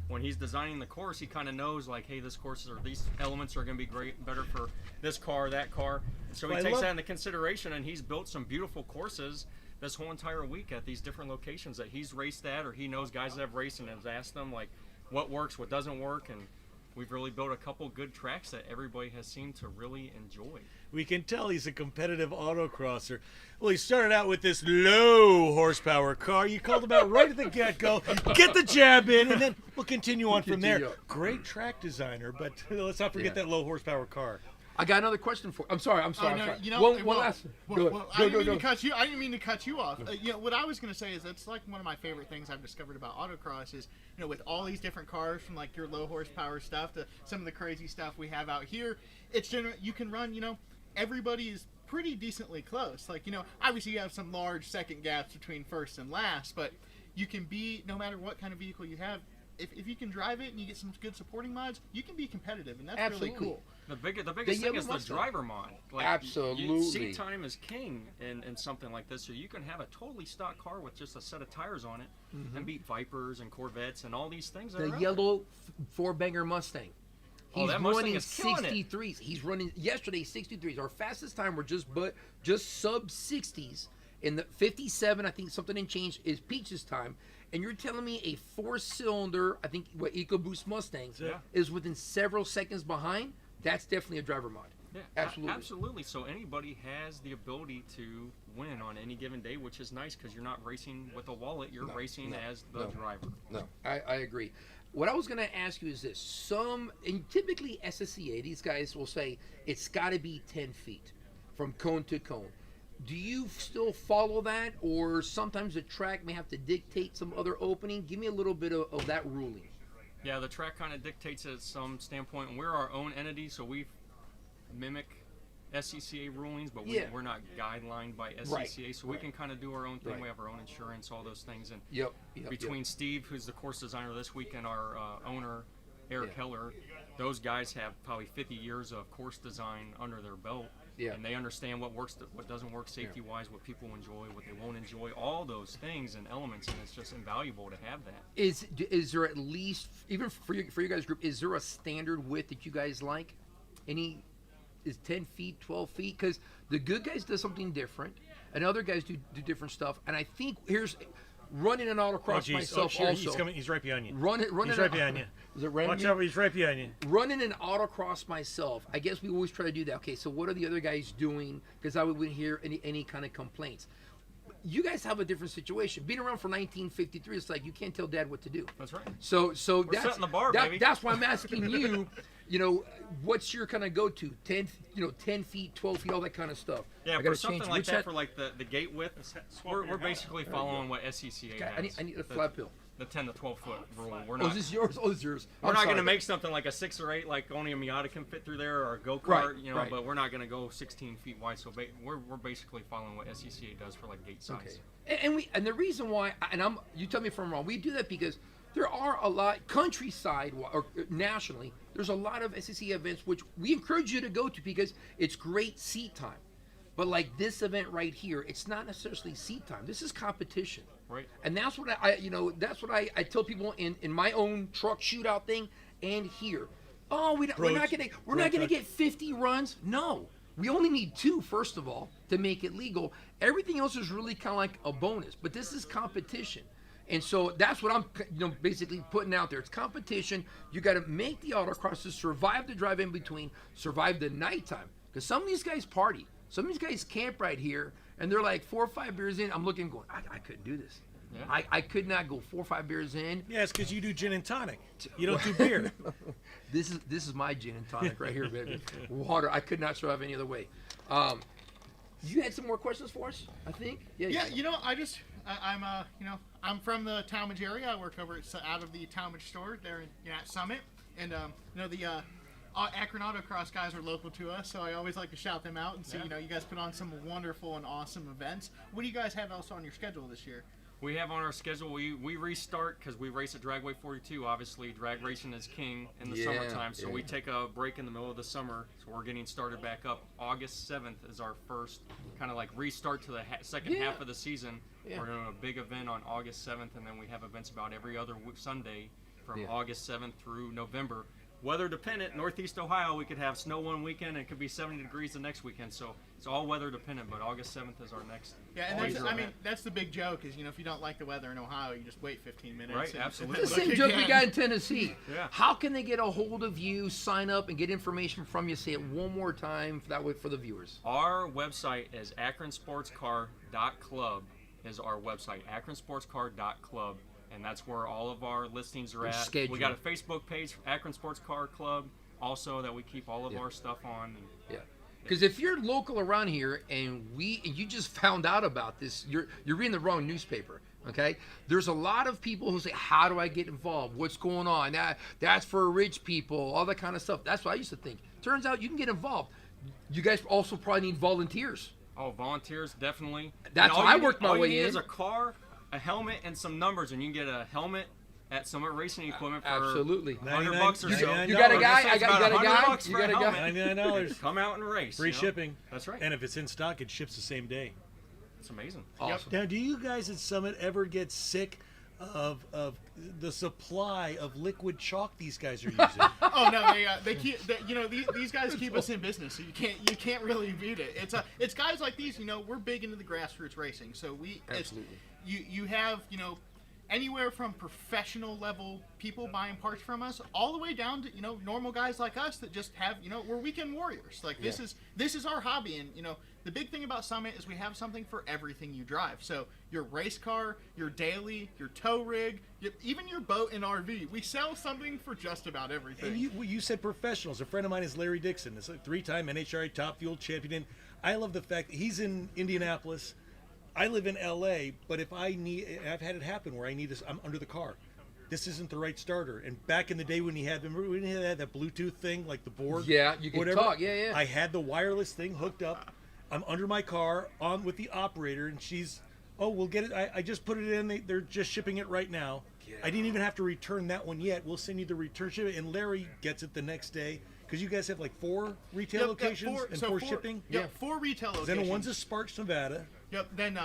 when he's designing the course, he kind of knows like, hey, this course or these elements are going to be better for this car, that car. So he takes that into consideration, and he's built some beautiful courses this whole entire week at these different locations that he's raced at, or he knows guys that have raced and has asked them like what works, what doesn't work, and we've really built a couple good tracks that everybody has seemed to really enjoy. We can tell he's a competitive autocrosser. Well, he started out with this low horsepower car. You called him out right at the get-go. Get the jab in, and then we'll continue on from there. Great track designer, but let's not forget that low horsepower car. I got another question for. I'm sorry. No, you know, One last. Go. I didn't mean to cut you off. What I was going to say is that's like one of my favorite things I've discovered about autocross is, with all these different cars, from like your low horsepower stuff to some of the crazy stuff we have out here, it's you can run. Everybody is pretty decently close. Like, obviously you have some large second gaps between first and last, but you can be, no matter what kind of vehicle you have, if you can drive it and you get some good supporting mods, you can be competitive, and that's really cool. The biggest thing is the driver mod. Like, absolutely. Seat time is king in something like this. So you can have a totally stock car with just a set of tires on it and beat Vipers and Corvettes and all these things. The yellow four-banger Mustang. He's that Mustang running is killing 63s. He's running yesterday 63s. Our fastest time were just sub 60s. In the 57, I think something and change is Peach's time. And you're telling me a four-cylinder, I think what EcoBoost Mustang is within several seconds behind? That's definitely a driver mod. Yeah, absolutely. Absolutely. So anybody has the ability to win on any given day, which is nice because you're not racing with a wallet. You're racing as the driver. No, I agree. What I was going to ask you is this. And typically SSCA, these guys will say it's got to be 10 feet from cone to cone. Do you still follow that, or sometimes the track may have to dictate some other opening? Give me a little bit of that ruling. Yeah, the track kind of dictates it at some standpoint, and we're our own entity, so we mimic SCCA rulings, but we're not guidelined by SCCA, so we can kind of do our own thing. We have our own insurance, all those things, and between Steve, who's the course designer this week, and our owner, Eric Heller, those guys have probably 50 years of course design under their belt. And they understand what works, what doesn't work safety-wise, what people enjoy, what they won't enjoy, all those things and elements, and it's just invaluable to have that. Is there at least, even for your guys' group, is there a standard width that you guys like? Is 10 feet, 12 feet? Because the good guys do something different, and other guys do different stuff. And I think running an autocross myself also. He's right behind you. He's right behind you. Is it right? Watch out, he's right behind you. Running an autocross myself, I guess we always try to do that. Okay, so what are the other guys doing? Because I wouldn't hear any kind of complaints. You guys have a different situation. Being around for 1953, it's like you can't tell Dad what to do. That's right. So We're setting the bar, baby. That's why I'm asking you. What's your kind of go-to? 10 feet, 12 feet, all that kind of stuff. Yeah, for something like that, for like the gate width, we're basically following what SCCA has. I need a flat bill. The 10 to 12 foot rule. Is this yours? It's yours. We're not going to make something like a 6 or 8, like only a Miata can fit through there, or a go-kart, but we're not going to go 16 feet wide. So we're basically following what SCCA does for like gate size. Okay. And the reason why, you tell me if I'm wrong, we do that because there are a lot, countryside or nationally, there's a lot of SCCA events which we encourage you to go to because it's great seat time. But like this event right here, it's not necessarily seat time. This is competition. Right. And that's what I tell people in my own truck shootout thing and here. Oh, we're not gonna get 50 runs. No. We only need 2, first of all, to make it legal. Everything else is really kind of like a bonus, but this is competition. And so that's what I'm basically putting out there. It's competition. You got to make the autocrosses survive the drive in between, survive the nighttime. Because some of these guys party. Some of these guys camp right here, and they're like 4 or 5 beers in. I'm looking going, I couldn't do this. Yeah. I could not go 4 or 5 beers in. Yeah, it's because you do gin and tonic. You don't do beer. This is my gin and tonic right here, baby. Water. I could not survive any other way. You had some more questions for us, I think. Yeah. I'm from the Talmadge area. I work over out of the Talmadge store there at Summit, and Akron Autocross guys are local to us, so I always like to shout them out and see, you guys put on some wonderful and awesome events. What do you guys have else on your schedule this year? We have on our schedule, we restart because we race at Dragway 42. Obviously, drag racing is king in the summertime, so we take a break in the middle of the summer. So we're getting started back up. August 7th is our first kind of like restart to the second half of the season. We're doing a big event on August 7th, and then we have events about every other Sunday from August 7th through November. Weather dependent. Northeast Ohio, we could have snow one weekend and it could be 70 degrees the next weekend. So it's all weather dependent, but August 7th is our next. Yeah, and that's the big joke is, if you don't like the weather in Ohio, you just wait 15 minutes. Right, absolutely. It's the same joke we got in Tennessee. How can they get a hold of you, sign up, and get information from you? Say it one more time that way for the viewers. Our website is akronsportscar.club is our website, akronsportscar.club. And that's where all of our listings are at. We got a Facebook page, Akron Sports Car Club, also that we keep all of our stuff on. Because if you're local around here and you just found out about this, you're reading the wrong newspaper. Okay, there's a lot of people who say, "How do I get involved? What's going on? That's for rich people, all that kind of stuff." That's what I used to think. Turns out you can get involved. You guys also probably need volunteers. Oh, volunteers, definitely. That's how I worked my way in. All you need is a car, a helmet, and some numbers, and you can get a helmet at Summit Racing Equipment for absolutely $100 or so. You got a guy? You got a guy? You got a guy? $99. Come out and race. Free shipping. That's right. And if it's in stock, it ships the same day. It's amazing. Awesome. Now, do you guys at Summit ever get sick of the supply of liquid chalk these guys are using? Oh no, they keep these guys keep us in business, so you can't really beat it. It's guys like these. We're big into the grassroots racing, so you have anywhere from professional level people buying parts from us all the way down to normal guys like us that just have we're weekend warriors. Like this is our hobby, and the big thing about Summit is we have something for everything you drive. So your race car, your daily, your tow rig, even your boat and RV. We sell something for just about everything. And you said professionals. A friend of mine is Larry Dixon. It's a 3-time NHRA Top Fuel champion. I love the fact that he's in Indianapolis. I live in LA, but if I've had it happen where I'm under the car. This isn't the right starter. And back in the day when he had that Bluetooth thing, like the board. Yeah, you can talk. Yeah. I had the wireless thing hooked up. I'm under my car on with the operator, and she's, we'll get it. I just put it in. They're just shipping it right now. Yeah. I didn't even have to return that one yet. We'll send you the return shipment, and Larry gets it the next day. Because you guys have like 4 retail locations and 4 shipping? Yeah, 4 retail locations. Then one's a Sparks, Nevada. Yep, then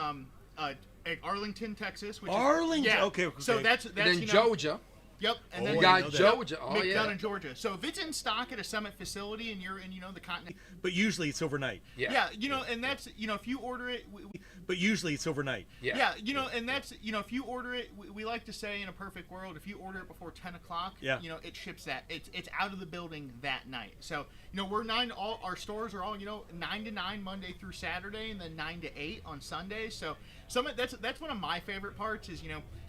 Arlington, Texas. Arlington? Okay. So that's then Georgia. Yep, and then you got Georgia. McDonough, Georgia. So if it's in stock at a Summit facility and you're in, the continent. But usually it's overnight. Yeah, and that's, if you order it. But usually it's overnight. Yeah, and that's, if you order it, we like to say in a perfect world, if you order it before 10 o'clock, it ships it's out of the building that night. So, we're our stores are all, 9 to 9 Monday through Saturday, and then 9 to 8 on Sundays. So that's one of my favorite parts is,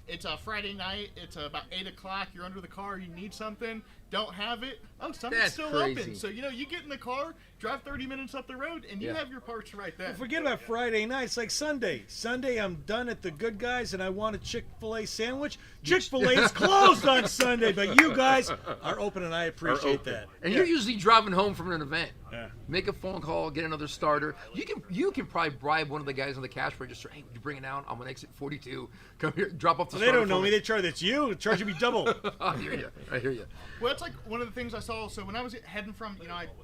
it's a Friday night. It's about 8 o'clock. You're under the car. You need something. Don't have it. Oh, something's still open. So, you get in the car, drive 30 minutes up the road, and you have your parts right there. Well, forget about Friday night. It's like Sunday. Sunday, I'm done at the Good Guys, and I want a Chick-fil-A sandwich. Chick-fil-A is closed on Sunday, but you guys are open, and I appreciate that. And you're usually driving home from an event. Yeah. Make a phone call, get another starter. You can probably bribe one of the guys on the cash register. Hey, would you bring it out? I'm on exit 42. Come here, drop off the starter. They don't know me. They charge that's you. They're charging me double. I hear you. Well, it's like one of the things I saw. So when I was heading from,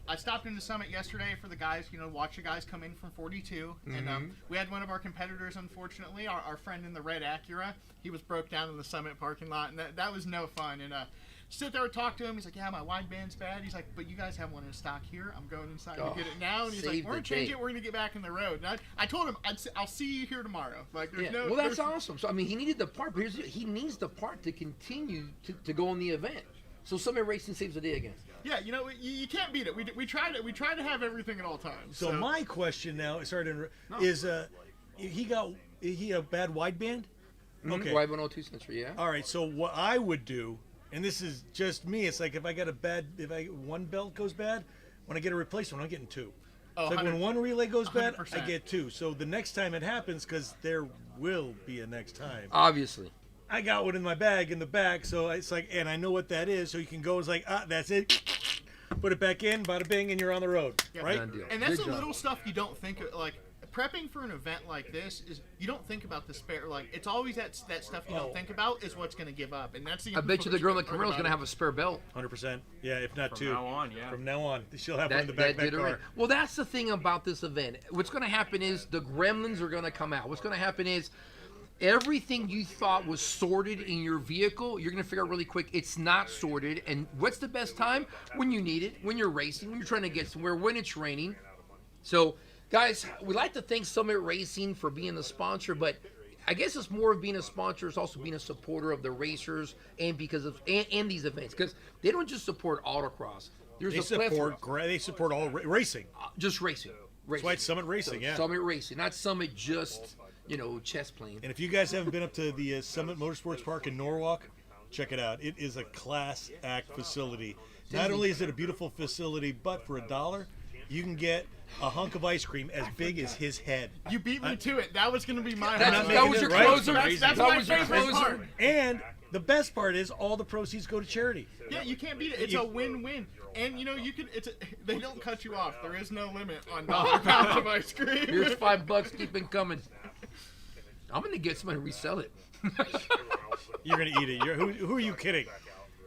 I stopped into Summit yesterday for the guys, watch the guys come in from 42. Mm-hmm. And we had one of our competitors, unfortunately, our friend in the red Acura. He was broke down in the Summit parking lot, and that was no fun. And sit there and talk to him. He's like, yeah, my wideband's bad. He's like, but you guys have one in stock here. I'm going inside to get it now. And he's like, we're going to change it. We're going to get back in the road. And I told him, I'll see you here tomorrow. Like, well, that's awesome. So, he needed the part, but he needs the part to continue to go on the event. So Summit Racing saves the day again. Yeah, you can't beat it. We try to have everything at all times. So my question now, is he a bad wideband? Okay. Wide 102 sensor, yeah. All right, so what I would do, and this is just me, it's like if one belt goes bad, when I get a replacement, I'm getting 2. Oh, so like when one relay goes bad, 100%. I get 2. So the next time it happens, because there will be a next time. Obviously. I got one in my bag in the back, so it's like, and I know what that is, so you can go, it's like, that's it. put it back in, bada bing, and you're on the road, Yeah. right? Done deal. And that's Good the job. little stuff you don't think of, like prepping for an event like this is you don't think about the spare, like it's always that stuff you don't think about is what's going to give up, and that's the I bet you the girl in the part Camaro's about going to it. have a spare belt. 100%. Yeah, if not From two. now on, yeah. From now on, she'll have one in the back of that did it car. right. Well, that's the thing about this event. What's going to happen is the gremlins are going to come out. What's going to happen is everything you thought was sorted in your vehicle, you're going to figure out really quick it's not sorted. And what's the best time? When you need it, when you're racing, when you're trying to get somewhere, when it's raining. So, guys, we like to thank Summit Racing for being the sponsor, but I guess it's more of being a sponsor, it's also being a supporter of the racers and because of and these events, because they don't just support autocross. There's They a plethora. support all racing. Just racing. That's why it's Summit Racing, yeah. Summit Racing, not Summit just, chess playing. And if you guys haven't been up to the Summit Motorsports Park in Norwalk, check it out. It is a class act facility. Not only is it a beautiful facility, but for $1, you can get a hunk of ice cream as big as his head. You beat me to it. That was going to be my. That making was it your right. closer. That's That my was your favorite closer. part. And the best part is all the proceeds go to charity. Yeah, you can't beat it. It's a win-win. And you can. They don't cut you off. There is no limit on dollar pounds of ice cream. Here's $5. Keep it coming. I'm gonna get somebody to resell it. You're gonna eat it. Who are you kidding?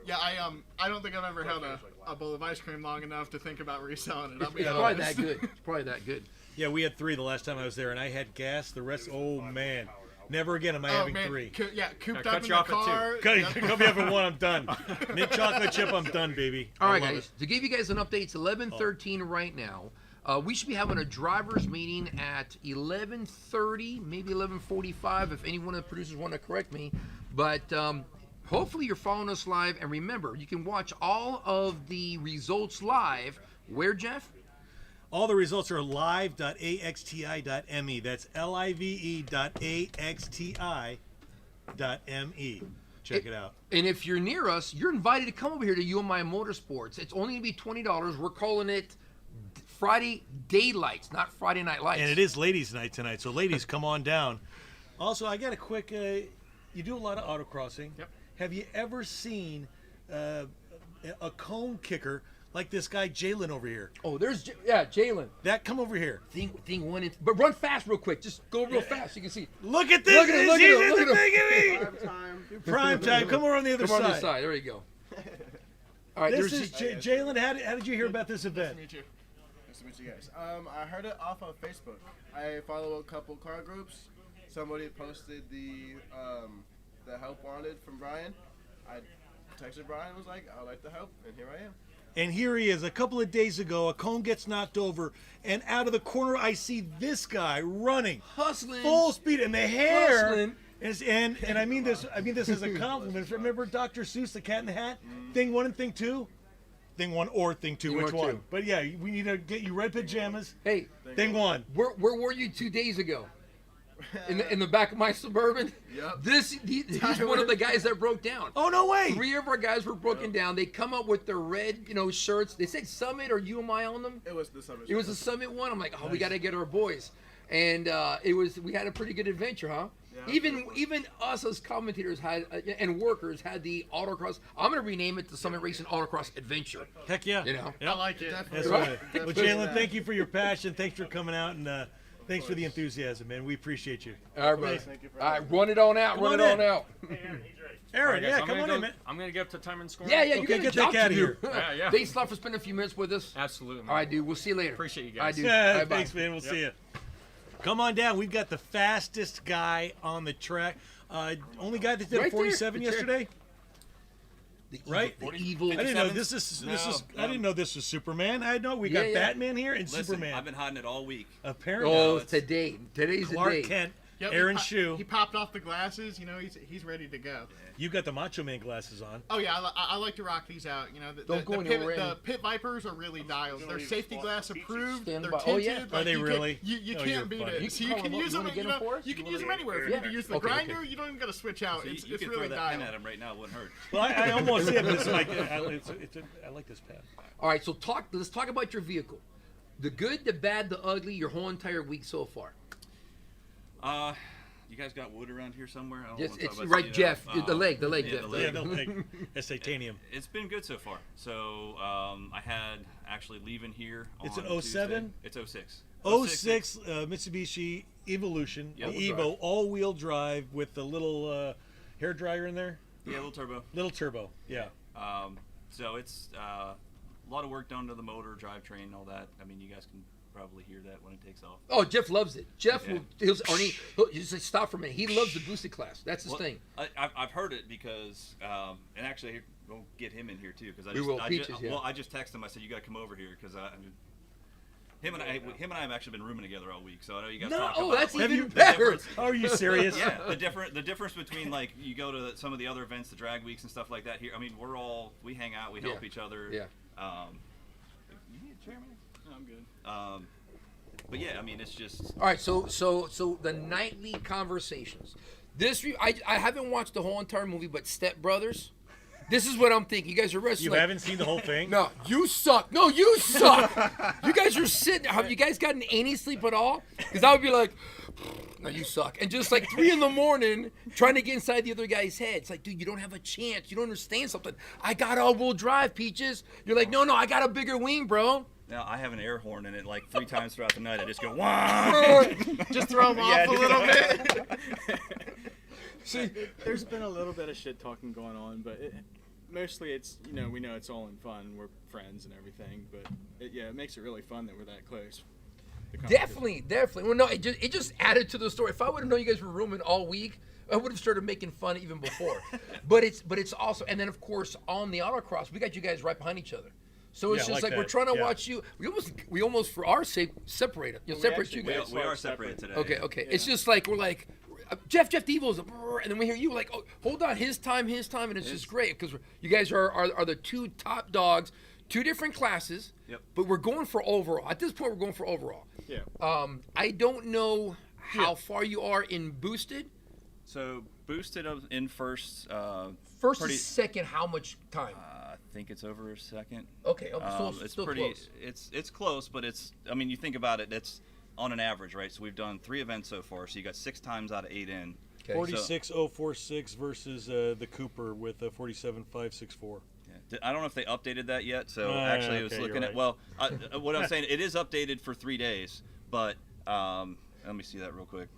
Yeah, I don't think I've ever held a bowl of ice cream long enough to think about reselling it. I'll be It's probably honest. that good. It's probably that good. Yeah, we had 3 the last time I was there, and I had gas. The rest, oh man, never again am I Oh having man, 3. cooped cut up in you the off at 2. car. Cut Yep. me up at 1. I'm done. Mint chocolate chip. I'm done, baby. All I right, love guys. it. To give you guys an update, it's 11:13 right now. We should be having a drivers meeting at 11:30, maybe 11:45, if any one of the producers want to correct me. But hopefully you're following us live. And remember, you can watch all of the results live. Where, Jeff? All the results are live.axti.me. That's live.axti.me. Check it out. And if you're near us, you're invited to come over here to UMI Motorsports. It's only going to be $20. We're calling it Friday Daylights, not Friday Night Lights. And it is ladies' night tonight, so ladies, come on down. Also, I got a quick. You do a lot of autocrossing. Yep. Have you ever seen a cone kicker like this guy Jalen over here? Oh, there's Jalen. That come over here. Thing went in, but run fast real quick. Just go real fast. So you can see. Look at this. Look at him, look at him, look at him. Look at me. Prime time. Come over on the other Come on side. this side. There you go. All right, This there's is Jalen. How did you hear about this event? Meet you. Nice to meet you guys. I heard it off of Facebook. I follow a couple car groups. Somebody posted the help wanted from Brian. I texted Brian and was like, I'd like the help, and here I am. And here he is. A couple of days ago, a cone gets knocked over, and out of the corner, I see this guy running, hustling. full speed, and the hair. Hustling. And I mean this as a compliment. Remember Dr. Seuss, The Cat in the Hat? Thing 1 and thing 2. Thing 1 or thing 2, Thing which 1 or one? 2. But yeah, we need to get you red pajamas. Hey, Thing 1. where were you 2 days ago? In the back of my Suburban. Yep. He's one of the guys that broke down. Oh no way! 3 of our guys were broken down. They come up with their red, shirts. They said Summit or UMI on them. It was the summer. It was a Summit one. I'm like, oh, we got to get our boys, and we had a pretty good adventure, huh? Yeah. Even us as commentators had and workers had the autocross. I'm gonna rename it the Summit Racing Autocross Adventure. Heck yeah. I like it. That's right. Well, Jalen, thank you for your passion. Thanks for coming out, and thanks for the enthusiasm, man. We appreciate you. All right, brother. Thank you for All right, run it on out. Come Run on it in. on out. Aaron, All right, guys, come on in, man. I'm gonna get up to time and score. Yeah, you Okay, got a get the job cat to here. do. Yeah. Thanks a lot for spending a few minutes with us. Absolutely. Man. All right, dude. We'll see you later. Appreciate you All right, guys. dude. Yeah, Bye-bye. thanks, man. We'll see you. Come on down. We've got the fastest guy on the track. Only guy that did Right a 47 there. yesterday. The Right? Evil, the evil. I didn't know this is. I didn't know this was Superman. I know we got Yeah. Batman here and Listen, Superman. I've been hiding it all week. Apparently, Oh, today. Today's the Clark day. Kent, Yep, Aaron he Shue. He popped off the glasses. He's ready to go. You got the Macho Man glasses on. Oh yeah, I like to rock these out. Don't go anywhere the random. pit Vipers are really dialed. They're safety glass approved. Stand They're by. tinted. Oh, yeah. Are they you really? Can't, you Oh, you're can't beat funny. it. You So can you call can them up. use You them. wanna get them for us? You can use them anywhere. If you Yeah. need to use the Okay, grinder, okay. you don't even got to switch out. So It's you could really throw that pen dialed. at him right now. It wouldn't hurt. Well, I almost see it, but it's like I like this pen. All right, so let's talk about your vehicle. The good, the bad, the ugly, your whole entire week so far. You guys got wood around here somewhere? I don't Yes, wanna talk it's about right, you know, Jeff. The leg, yeah, Jeff. the leg. Yeah, no, like, that's titanium. It's been good so far. So I had actually leaving here. It's on an 07? Tuesday. It's 06. 06 Mitsubishi Evolution, Yeah, the all-wheel Evo, all-wheel drive with the little hair dryer in there. Yeah, little turbo. Little turbo, yeah. So it's a lot of work done to the motor, drivetrain, all that. I mean, you guys can probably hear that when it takes off. Oh, Jeff loves it. Jeff Yeah. he'll just say, stop for a minute. He loves the boosted class. That's his Well, thing. I've heard it because, and actually, we'll get him in here too because Peaches, yeah. Well, I just texted him. I said you got to come over here because him and I have actually been rooming together all week. So I know you guys talk about that's like, even the better. difference- Are you serious? Yeah, the difference between like you go to some of the other events, the drag weeks and stuff like that. Here, I mean, we hang out, we help each other. Yeah. You need a chair, man? I'm good. But yeah, I mean, it's just All right, so the nightly conversations. I haven't watched the whole entire movie, but Step Brothers. This is what I'm thinking. You guys are resting. You haven't seen the whole thing? No, you suck. No, you suck. You guys are sitting. Have you guys gotten any sleep at all? Because I would be like, no, you suck. And just like 3 a.m, trying to get inside the other guy's head. It's like, dude, you don't have a chance. You don't understand something. I got all-wheel drive, Peaches. You're like, no, I got a bigger wing, bro. now I have an air horn in it like 3 times throughout the night. I just go wah. Just throw them off a little bit. See, There's been a little bit of shit talking going on, but mostly it's, we know it's all in fun. We're friends and everything, but it makes it really fun that we're that close. The competition. Definitely. Well, no, it just added to the story. If I would have known you guys were rooming all week, I would have started making fun even before. but it's also, and then of course on the autocross, we got you guys right behind each other. So it's Yeah, just like like we're that. trying to Yeah. watch you. We almost for our sake separate you. We Separate actually you We, guys. we are separated today. Okay. It's just like we're like Jeff Devo's, and then we hear you like, oh, hold on, his time, and it's just great because you guys are the 2 top dogs, 2 different classes. Yep. But we're going for overall. At this point, we're going for overall. Yeah. I don't know how far you are in boosted. So boosted up in first. First pretty- and second, how much time? I think it's over a second. Okay, so It's still pretty. close. It's close, but it's. I mean, you think about it. It's on an average, right? So we've done 3 events so far. So you got 6 times out of 8 in. Okay. 46046 versus the Cooper with a 47564. Yeah. I don't know if they updated that yet. So Ah, actually, I was okay, looking you're at. Well, what I'm saying, it is updated for 3 days, but let me see that real quick.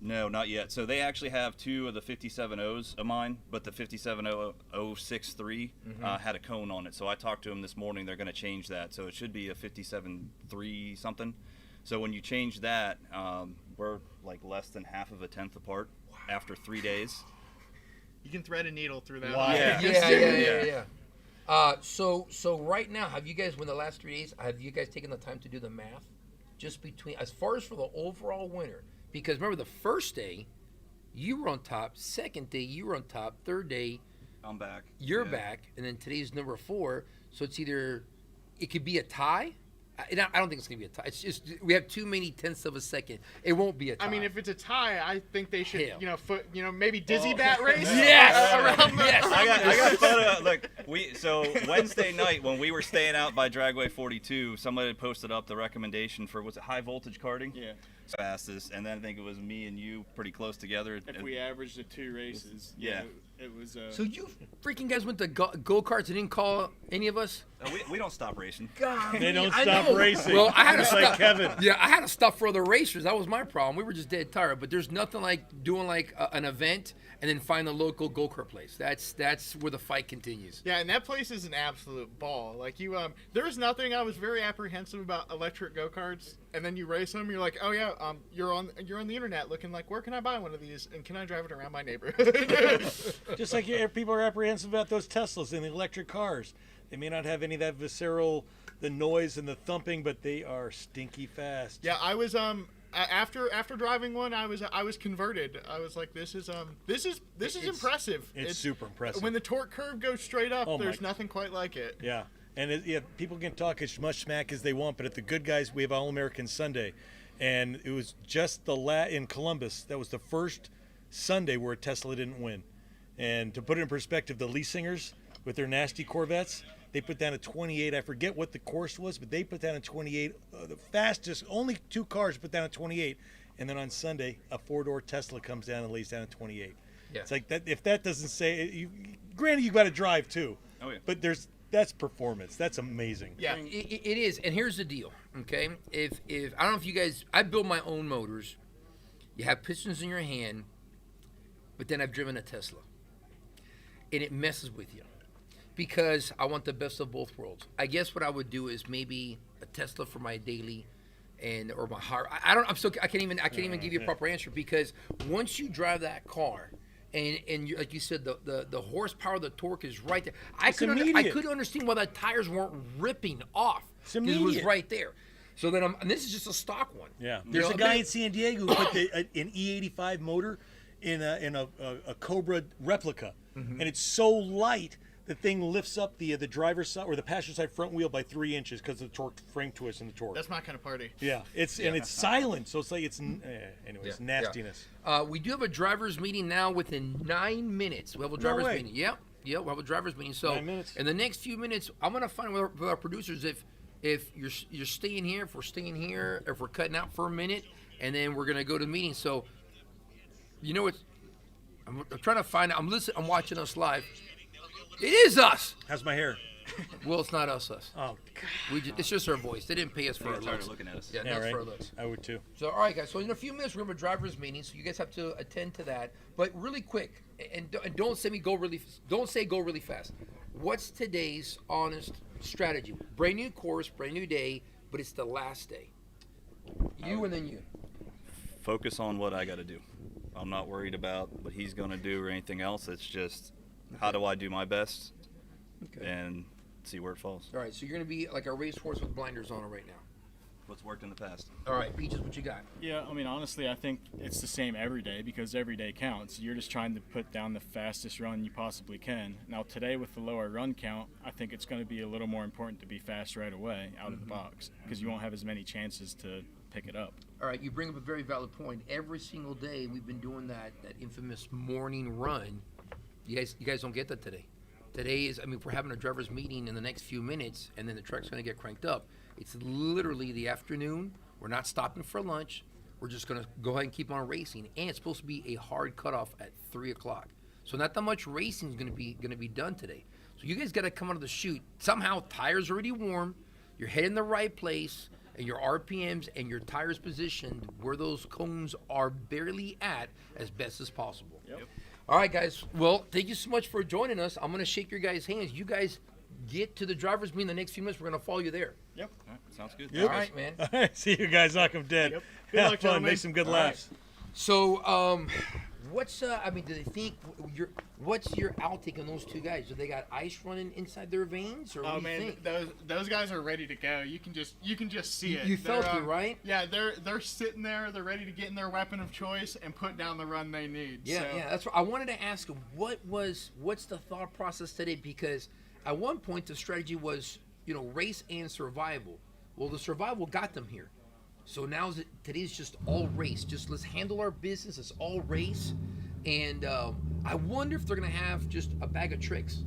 No, not yet. So they actually have 2 of the 57Os of mine, but the 57063 had a cone on it. So I talked to them this morning. They're going to change that. So it should be a 573 something. So when you change that, we're like less than half of a tenth apart after 3 days. You can thread a needle through that. Wow. Yeah. So right now, have you guys, when the last 3 days, have you guys taken the time to do the math? Just between, as far as for the overall winner, because remember the first day, you were on top. Second day, you were on top. Third day, I'm back. you're Yeah. back, and then today's number 4. So it's either, it could be a tie. I don't think it's gonna be a tie. It's just we have too many tenths of a second. It won't be a tie. I mean, if it's a tie, I think they should, Hell. maybe dizzy bat race. Yes! Around the, Yes! I got a photo. Look, so Wednesday night when we were staying out by Dragway 42, somebody posted up the recommendation for was it high voltage karting? Yeah. So fastest, and then I think it was me and you pretty close together. If we averaged the 2 races, Yeah. it was. So you freaking guys went to go-karts and didn't call any of us? We don't stop racing. God, They don't I stop know. racing. Well, I had to Just stop. like Kevin. Yeah, I had to stop for the racers. That was my problem. We were just dead tired. But there's nothing like doing like an event and then find the local go-kart place. That's where the fight continues. Yeah, and that place is an absolute ball. Like there was nothing. I was very apprehensive about electric go-karts, and then you race them. You're like, oh yeah, you're on the internet looking like, where can I buy one of these, and can I drive it around my neighborhood? Just like people are apprehensive about those Teslas and the electric cars. They may not have any of that visceral, the noise and the thumping, but they are stinky fast. Yeah, I was after driving one, I was converted. I was like, this is impressive. It's super impressive. When the torque curve goes straight up, Oh my- there's nothing quite like it. Yeah, and people can talk as much smack as they want, but at the Good Guys, we have All American Sunday, and it was just in Columbus. That was the first Sunday where Tesla didn't win. And to put it in perspective, the Leasingers with their nasty Corvettes, they put down a 28. I forget what the course was, but they put down a 28. The fastest, only 2 cars put down a 28, and then on Sunday, a 4-door Tesla comes down and lays down at 28. Yeah. It's like that. If that doesn't say, granted, you got to drive too. Oh, yeah. But that's performance. That's amazing. Yeah. It is, and here's the deal. Okay, if I don't know if you guys, I build my own motors. You have pistons in your hand, but then I've driven a Tesla, and it messes with you because I want the best of both worlds. I guess what I would do is maybe a Tesla for my daily, or my heart. I can't even give you a proper answer because once you drive that car. And you, like you said, the horsepower, the torque is right there. I couldn't understand why the tires weren't ripping off. It's It was immediate. right there. So then and this is just a stock one. Yeah. You There's know, a guy in San Diego who put an E85 motor in a Cobra replica, and it's so light. The thing lifts up the driver's side or the passenger side front wheel by 3 inches because of the torque frame twist and the torque. That's my kind of party. Yeah, and it's silent, so it's like anyways, Yeah, nastiness. we do have a driver's meeting now within 9 minutes. We have a driver's way. meeting. Yep, we'll have a driver's meeting. So 9 minutes. in the next few minutes, I'm gonna find with our producers if you're staying here, if we're staying here, if we're cutting out for a minute, and then we're gonna go to the meeting. So you know I'm trying to find out. I'm watching us live. It is us. How's my hair? Well, it's not us. Oh, God. It's just our voice. They didn't pay us for They're our tired looks. of looking at us. Yeah, Yeah, not right. for our looks. I would too. So, all right, guys. So in a few minutes, we're going to have a driver's meeting. So you guys have to attend to that. But really quick, and don't say go really fast. What's today's honest strategy? Brand new course, brand new day, but it's the last day. You and then you. Focus on what I got to do. I'm not worried about what he's going to do or anything else. It's just how do I do my best and see where it falls. All right. So you're going to be like a racehorse with blinders on right now. What's worked in the past. All right, Peaches, what you got? Yeah, I mean, honestly, I think it's the same every day because every day counts. You're just trying to put down the fastest run you possibly can. Now, today with the lower run count, I think it's going to be a little more important to be fast right away out of the box because you won't have as many chances to pick it up. All right, you bring up a very valid point. Every single day we've been doing that infamous morning run. You guys don't get that today. Today is, I mean, if we're having a driver's meeting in the next few minutes and then the truck's going to get cranked up, it's literally the afternoon. We're not stopping for lunch. We're just going to go ahead and keep on racing. And it's supposed to be a hard cutoff at 3 o'clock. So not that much racing is going to be done today. So you guys got to come out of the chute. Somehow tires already warm. You're heading the right place. And your RPMs and your tires positioned where those cones are barely at as best as possible. Yep. All right, guys. Well, thank you so much for joining us. I'm going to shake your guys' hands. You guys get to the driver's meeting in the next few minutes. We're going to follow you there. Yep. All right, sounds good. Yep. All right, man. All right, see you guys. Knock them dead. Yep. Have Good luck, fun. gentlemen. Make some good All laughs. So, what's do they think what's your outtake on those two guys? Do they got ice running inside their veins, or what Oh do you man, think? those guys are ready to go. You can just see it. You They're, felt it, right? Yeah, they're sitting there. They're ready to get in their weapon of choice and put down the run they need. Yeah, so. yeah. That's what I wanted to ask him. What's the thought process today? Because at one point the strategy was, race and survival. Well, the survival got them here. So now today's just all race. Just let's handle our business. It's all race. And I wonder if they're gonna have just a bag of tricks.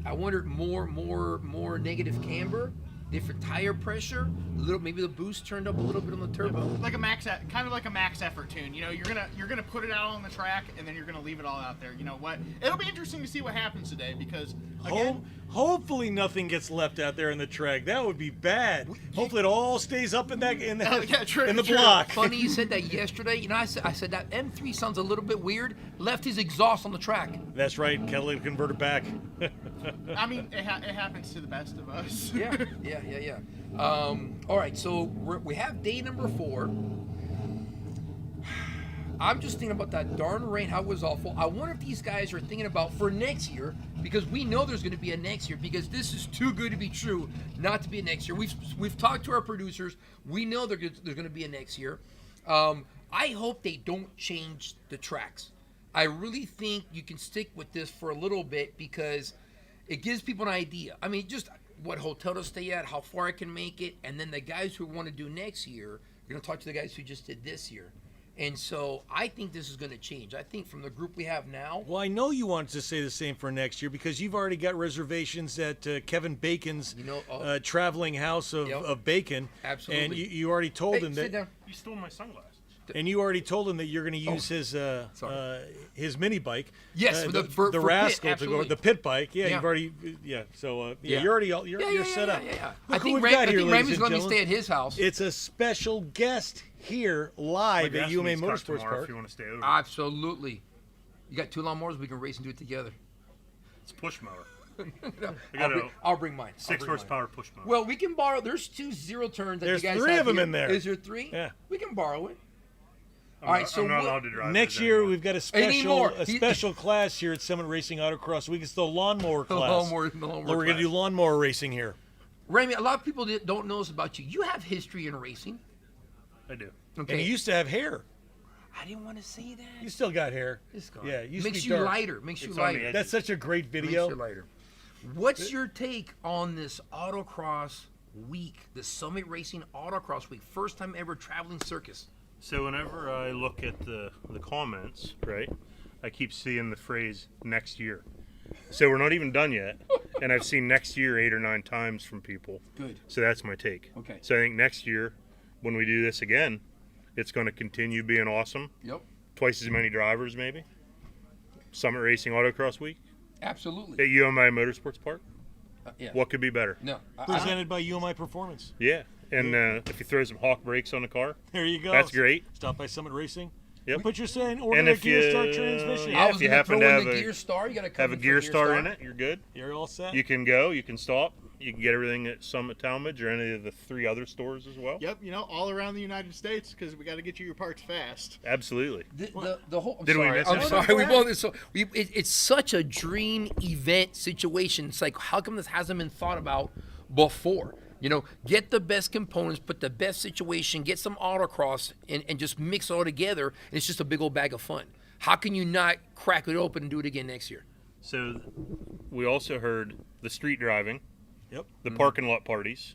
I wonder more negative camber, different tire pressure, maybe the boost turned up a little bit on the turbo. Like kind of like a max effort tune. You're gonna put it out on the track and then you're gonna leave it all out there. You know what? It'll be interesting to see what happens today because again, Hopefully nothing gets left out there in the track. That would be bad. Hopefully it all stays up in the true. block. Funny you said that yesterday. I said that M3 sounds a little bit weird. Left his exhaust on the track. That's right. Catalytic converter back. I mean, it happens to the best of us. Yeah. All right, so we have day number 4. I'm just thinking about that darn rain, how it was awful. I wonder if these guys are thinking about for next year, because we know there's going to be a next year, because this is too good to be true not to be a next year. We've talked to our producers. We know there's going to be a next year. I hope they don't change the tracks. I really think you can stick with this for a little bit because it gives people an idea. I mean, just what hotel to stay at, how far I can make it, and then the guys who want to do next year, you're going to talk to the guys who just did this year. And so I think this is going to change. I think from the group we have now. Well, I know you wanted to say the same for next year because you've already got reservations at Kevin Bacon's traveling house of bacon. Absolutely. And you already told him sit that. down. You stole my sunglasses. And you already told him that you're going to use his mini bike. Yes, the for Rascal pit, to go the pit bike. Yeah, Yeah. you've already So you're already you're set up. Yeah. Look I think, who we've got here, ladies Ramey's and going to gentlemen. stay at his house. It's a special guest here live at UMA Motorsports Park. If you want to stay over. Absolutely. You got 2 lawnmowers, we can race and do it together. It's push mower. I'll bring mine. 6 horsepower push mower. Well, we can borrow. There's 2 0 turns that There's you guys 3 have of them here. in there. Is there 3? Yeah. We can borrow it. I'm all right, not, so I'm not what- allowed to drive Next this year anymore. we've got a special class here at Summit Racing Autocross. We can still lawnmower class. Lawnmower We're going to do lawnmower racing here. Ramey, a lot of people don't know this about you. You have history in racing. I do. Okay. And you used to have hair. I didn't want to say that. You still got hair. It's gone. Yeah, it used Makes to you be dark. lighter. Makes you It's on the lighter. edge. That's such a great video. Makes you lighter. What's your take on this Autocross week, the Summit Racing Autocross week? First time ever traveling circus. So whenever I look at the comments, right, I keep seeing the phrase next year. So we're not even done yet, and I've seen next year 8 or 9 times from people. Good. So that's my take. Okay. So I think next year, when we do this again, it's going to continue being awesome. Yep. Twice as many drivers, maybe. Summit Racing Autocross Week Absolutely. at UMI Motorsports Park. Yeah. What could be better? No. Presented by UMI Performance. Yeah. And if you throw some Hawk brakes on the car, There you go. that's great. Stop by Summit Racing. Yep. But you're saying order And a if Gear you- Star transmission. yeah, I if was you gonna happen throw to in have the a- Gear Star. You got to come Have a in for gear star in it, you're good. You're all set. You can go, you can stop, you can get everything at Summit Talmadge or any of the 3 other stores as well. Yep, all around the United States because we got to get you your parts fast. Absolutely. The whole. I'm Did we sorry. miss I'm anything? sorry. We both. It's such a dream event situation. It's like, how come this hasn't been thought about before? Get the best components, put the best situation, get some autocross, and just mix it all together. And it's just a big old bag of fun. How can you not crack it open and do it again next year? So we also heard the street driving, Yep. the parking lot parties,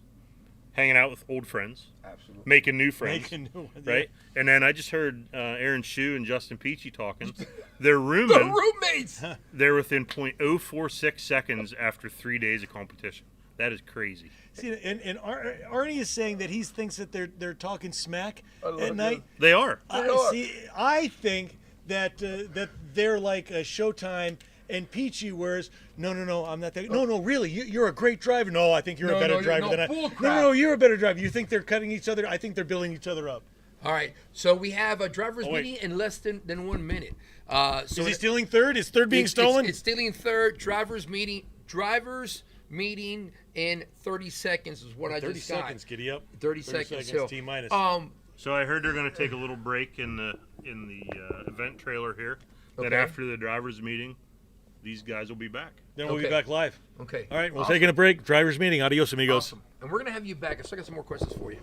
hanging out with old friends, Absolutely. making new friends, Making new ones, right? And then I just heard Aaron Shue and Justin Peachy talking. They're The rooming. roommates. They're within .046 seconds after 3 days of competition. That is crazy. See, and Arnie is saying that he thinks that they're talking smack at night. They are. See, I think that that they're like a Showtime and Peachy, whereas no, I'm not that. No, really, you're a great driver. No, I think you're a better driver than I. bull No, crap. you're a better driver. You think they're cutting each other? I think they're building each other up. All right. So we have a driver's wait. meeting in less than 1 minute. So Is he stealing third? Is third being stolen? It's stealing third. Drivers meeting in 30 seconds is what I 30 just got. seconds, giddy up. 30 seconds. So, T minus. So I heard they're going to take a little break in the event trailer here. Then Okay. after the drivers' meeting, these guys will be back. Then we'll be okay. back live. Okay. All right, we're Awesome. taking a break. Drivers meeting. Adios, amigos. Awesome. And we're going to have you back. I still got some more questions for you.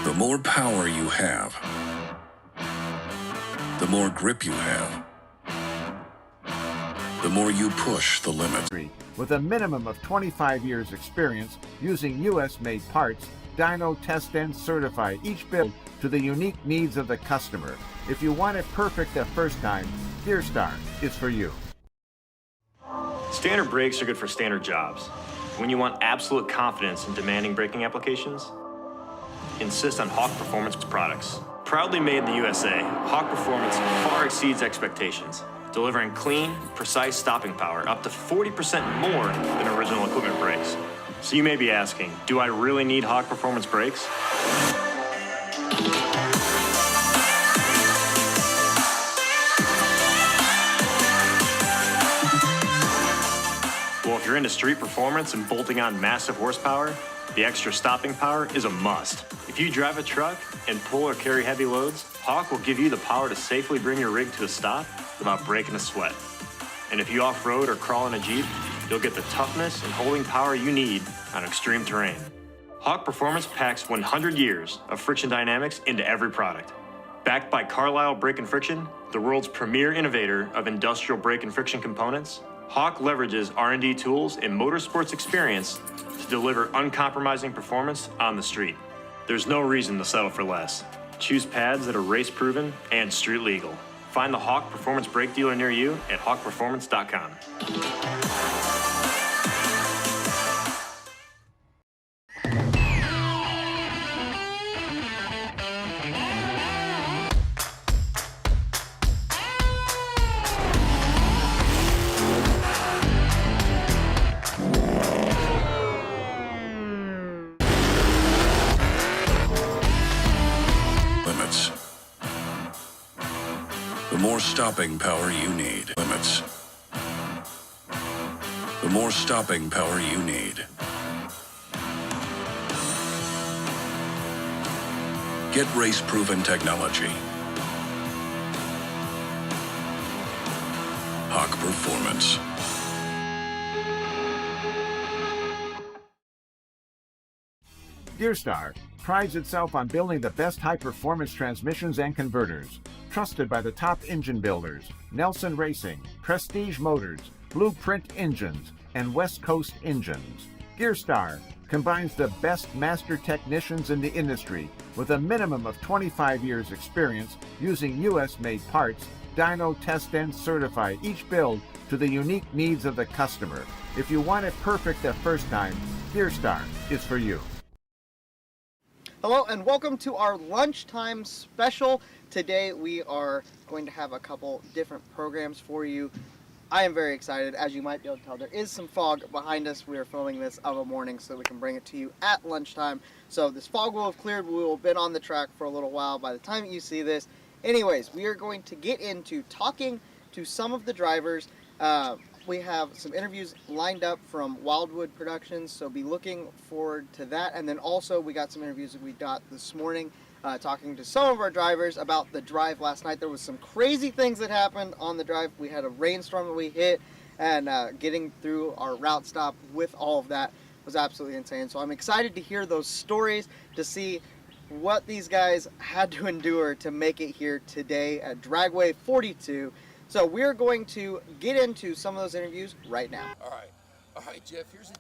The more power you have, the more grip you have, the more you push the limits. With a minimum of 25 years experience using U.S.-made parts, dyno test and certified, each built to the unique needs of the customer. If you want it perfect the first time, GearStar is for you. Standard brakes are good for standard jobs. When you want absolute confidence in demanding braking applications, insist on Hawk Performance products. Proudly made in the USA, Hawk Performance far exceeds expectations, delivering clean, precise stopping power up to 40% more than original equipment brakes. So you may be asking, do I really need Hawk Performance brakes? Well, if you're into street performance and bolting on massive horsepower, the extra stopping power is a must. If you drive a truck and pull or carry heavy loads, Hawk will give you the power to safely bring your rig to a stop without breaking a sweat. And if you off-road or crawl in a Jeep, you'll get the toughness and holding power you need on extreme terrain. Hawk Performance packs 100 years of friction dynamics into every product. Backed by Carlisle Brake and Friction, the world's premier innovator of industrial brake and friction components, Hawk leverages R&D tools and motorsports experience to deliver uncompromising performance on the street. There's no reason to settle for less. Choose pads that are race-proven and street legal. Find the Hawk Performance brake dealer near you at hawkperformance.com. Limits. The more stopping power you need. Limits. The more stopping power you need. Get race-proven technology. Hawk Performance. Gearstar prides itself on building the best high-performance transmissions and converters. Trusted by the top engine builders, Nelson Racing, Prestige Motors, Blueprint Engines, and West Coast Engines. Gearstar combines the best master technicians in the industry with a minimum of 25 years experience using U.S.-made parts, dyno test and certify each build to the unique needs of the customer. If you want it perfect the first time, Gearstar is for you. Hello and welcome to our lunchtime special. Today we are going to have a couple different programs for you. I am very excited. As you might be able to tell, there is some fog behind us. We are filming this of a morning so we can bring it to you at lunchtime. So this fog will have cleared. We will have been on the track for a little while by the time you see this. Anyways, we are going to get into talking to some of the drivers. We have some interviews lined up from Wildwood Productions, so be looking forward to that. And then also we got some interviews that we got this morning talking to some of our drivers about the drive last night. There was some crazy things that happened on the drive. We had a rainstorm that we hit, and getting through our route stop with all of that was absolutely insane. So I'm excited to hear those stories, to see what these guys had to endure to make it here today at Dragway 42. So we're going to get into some of those interviews right now. All right, Jeff, here's the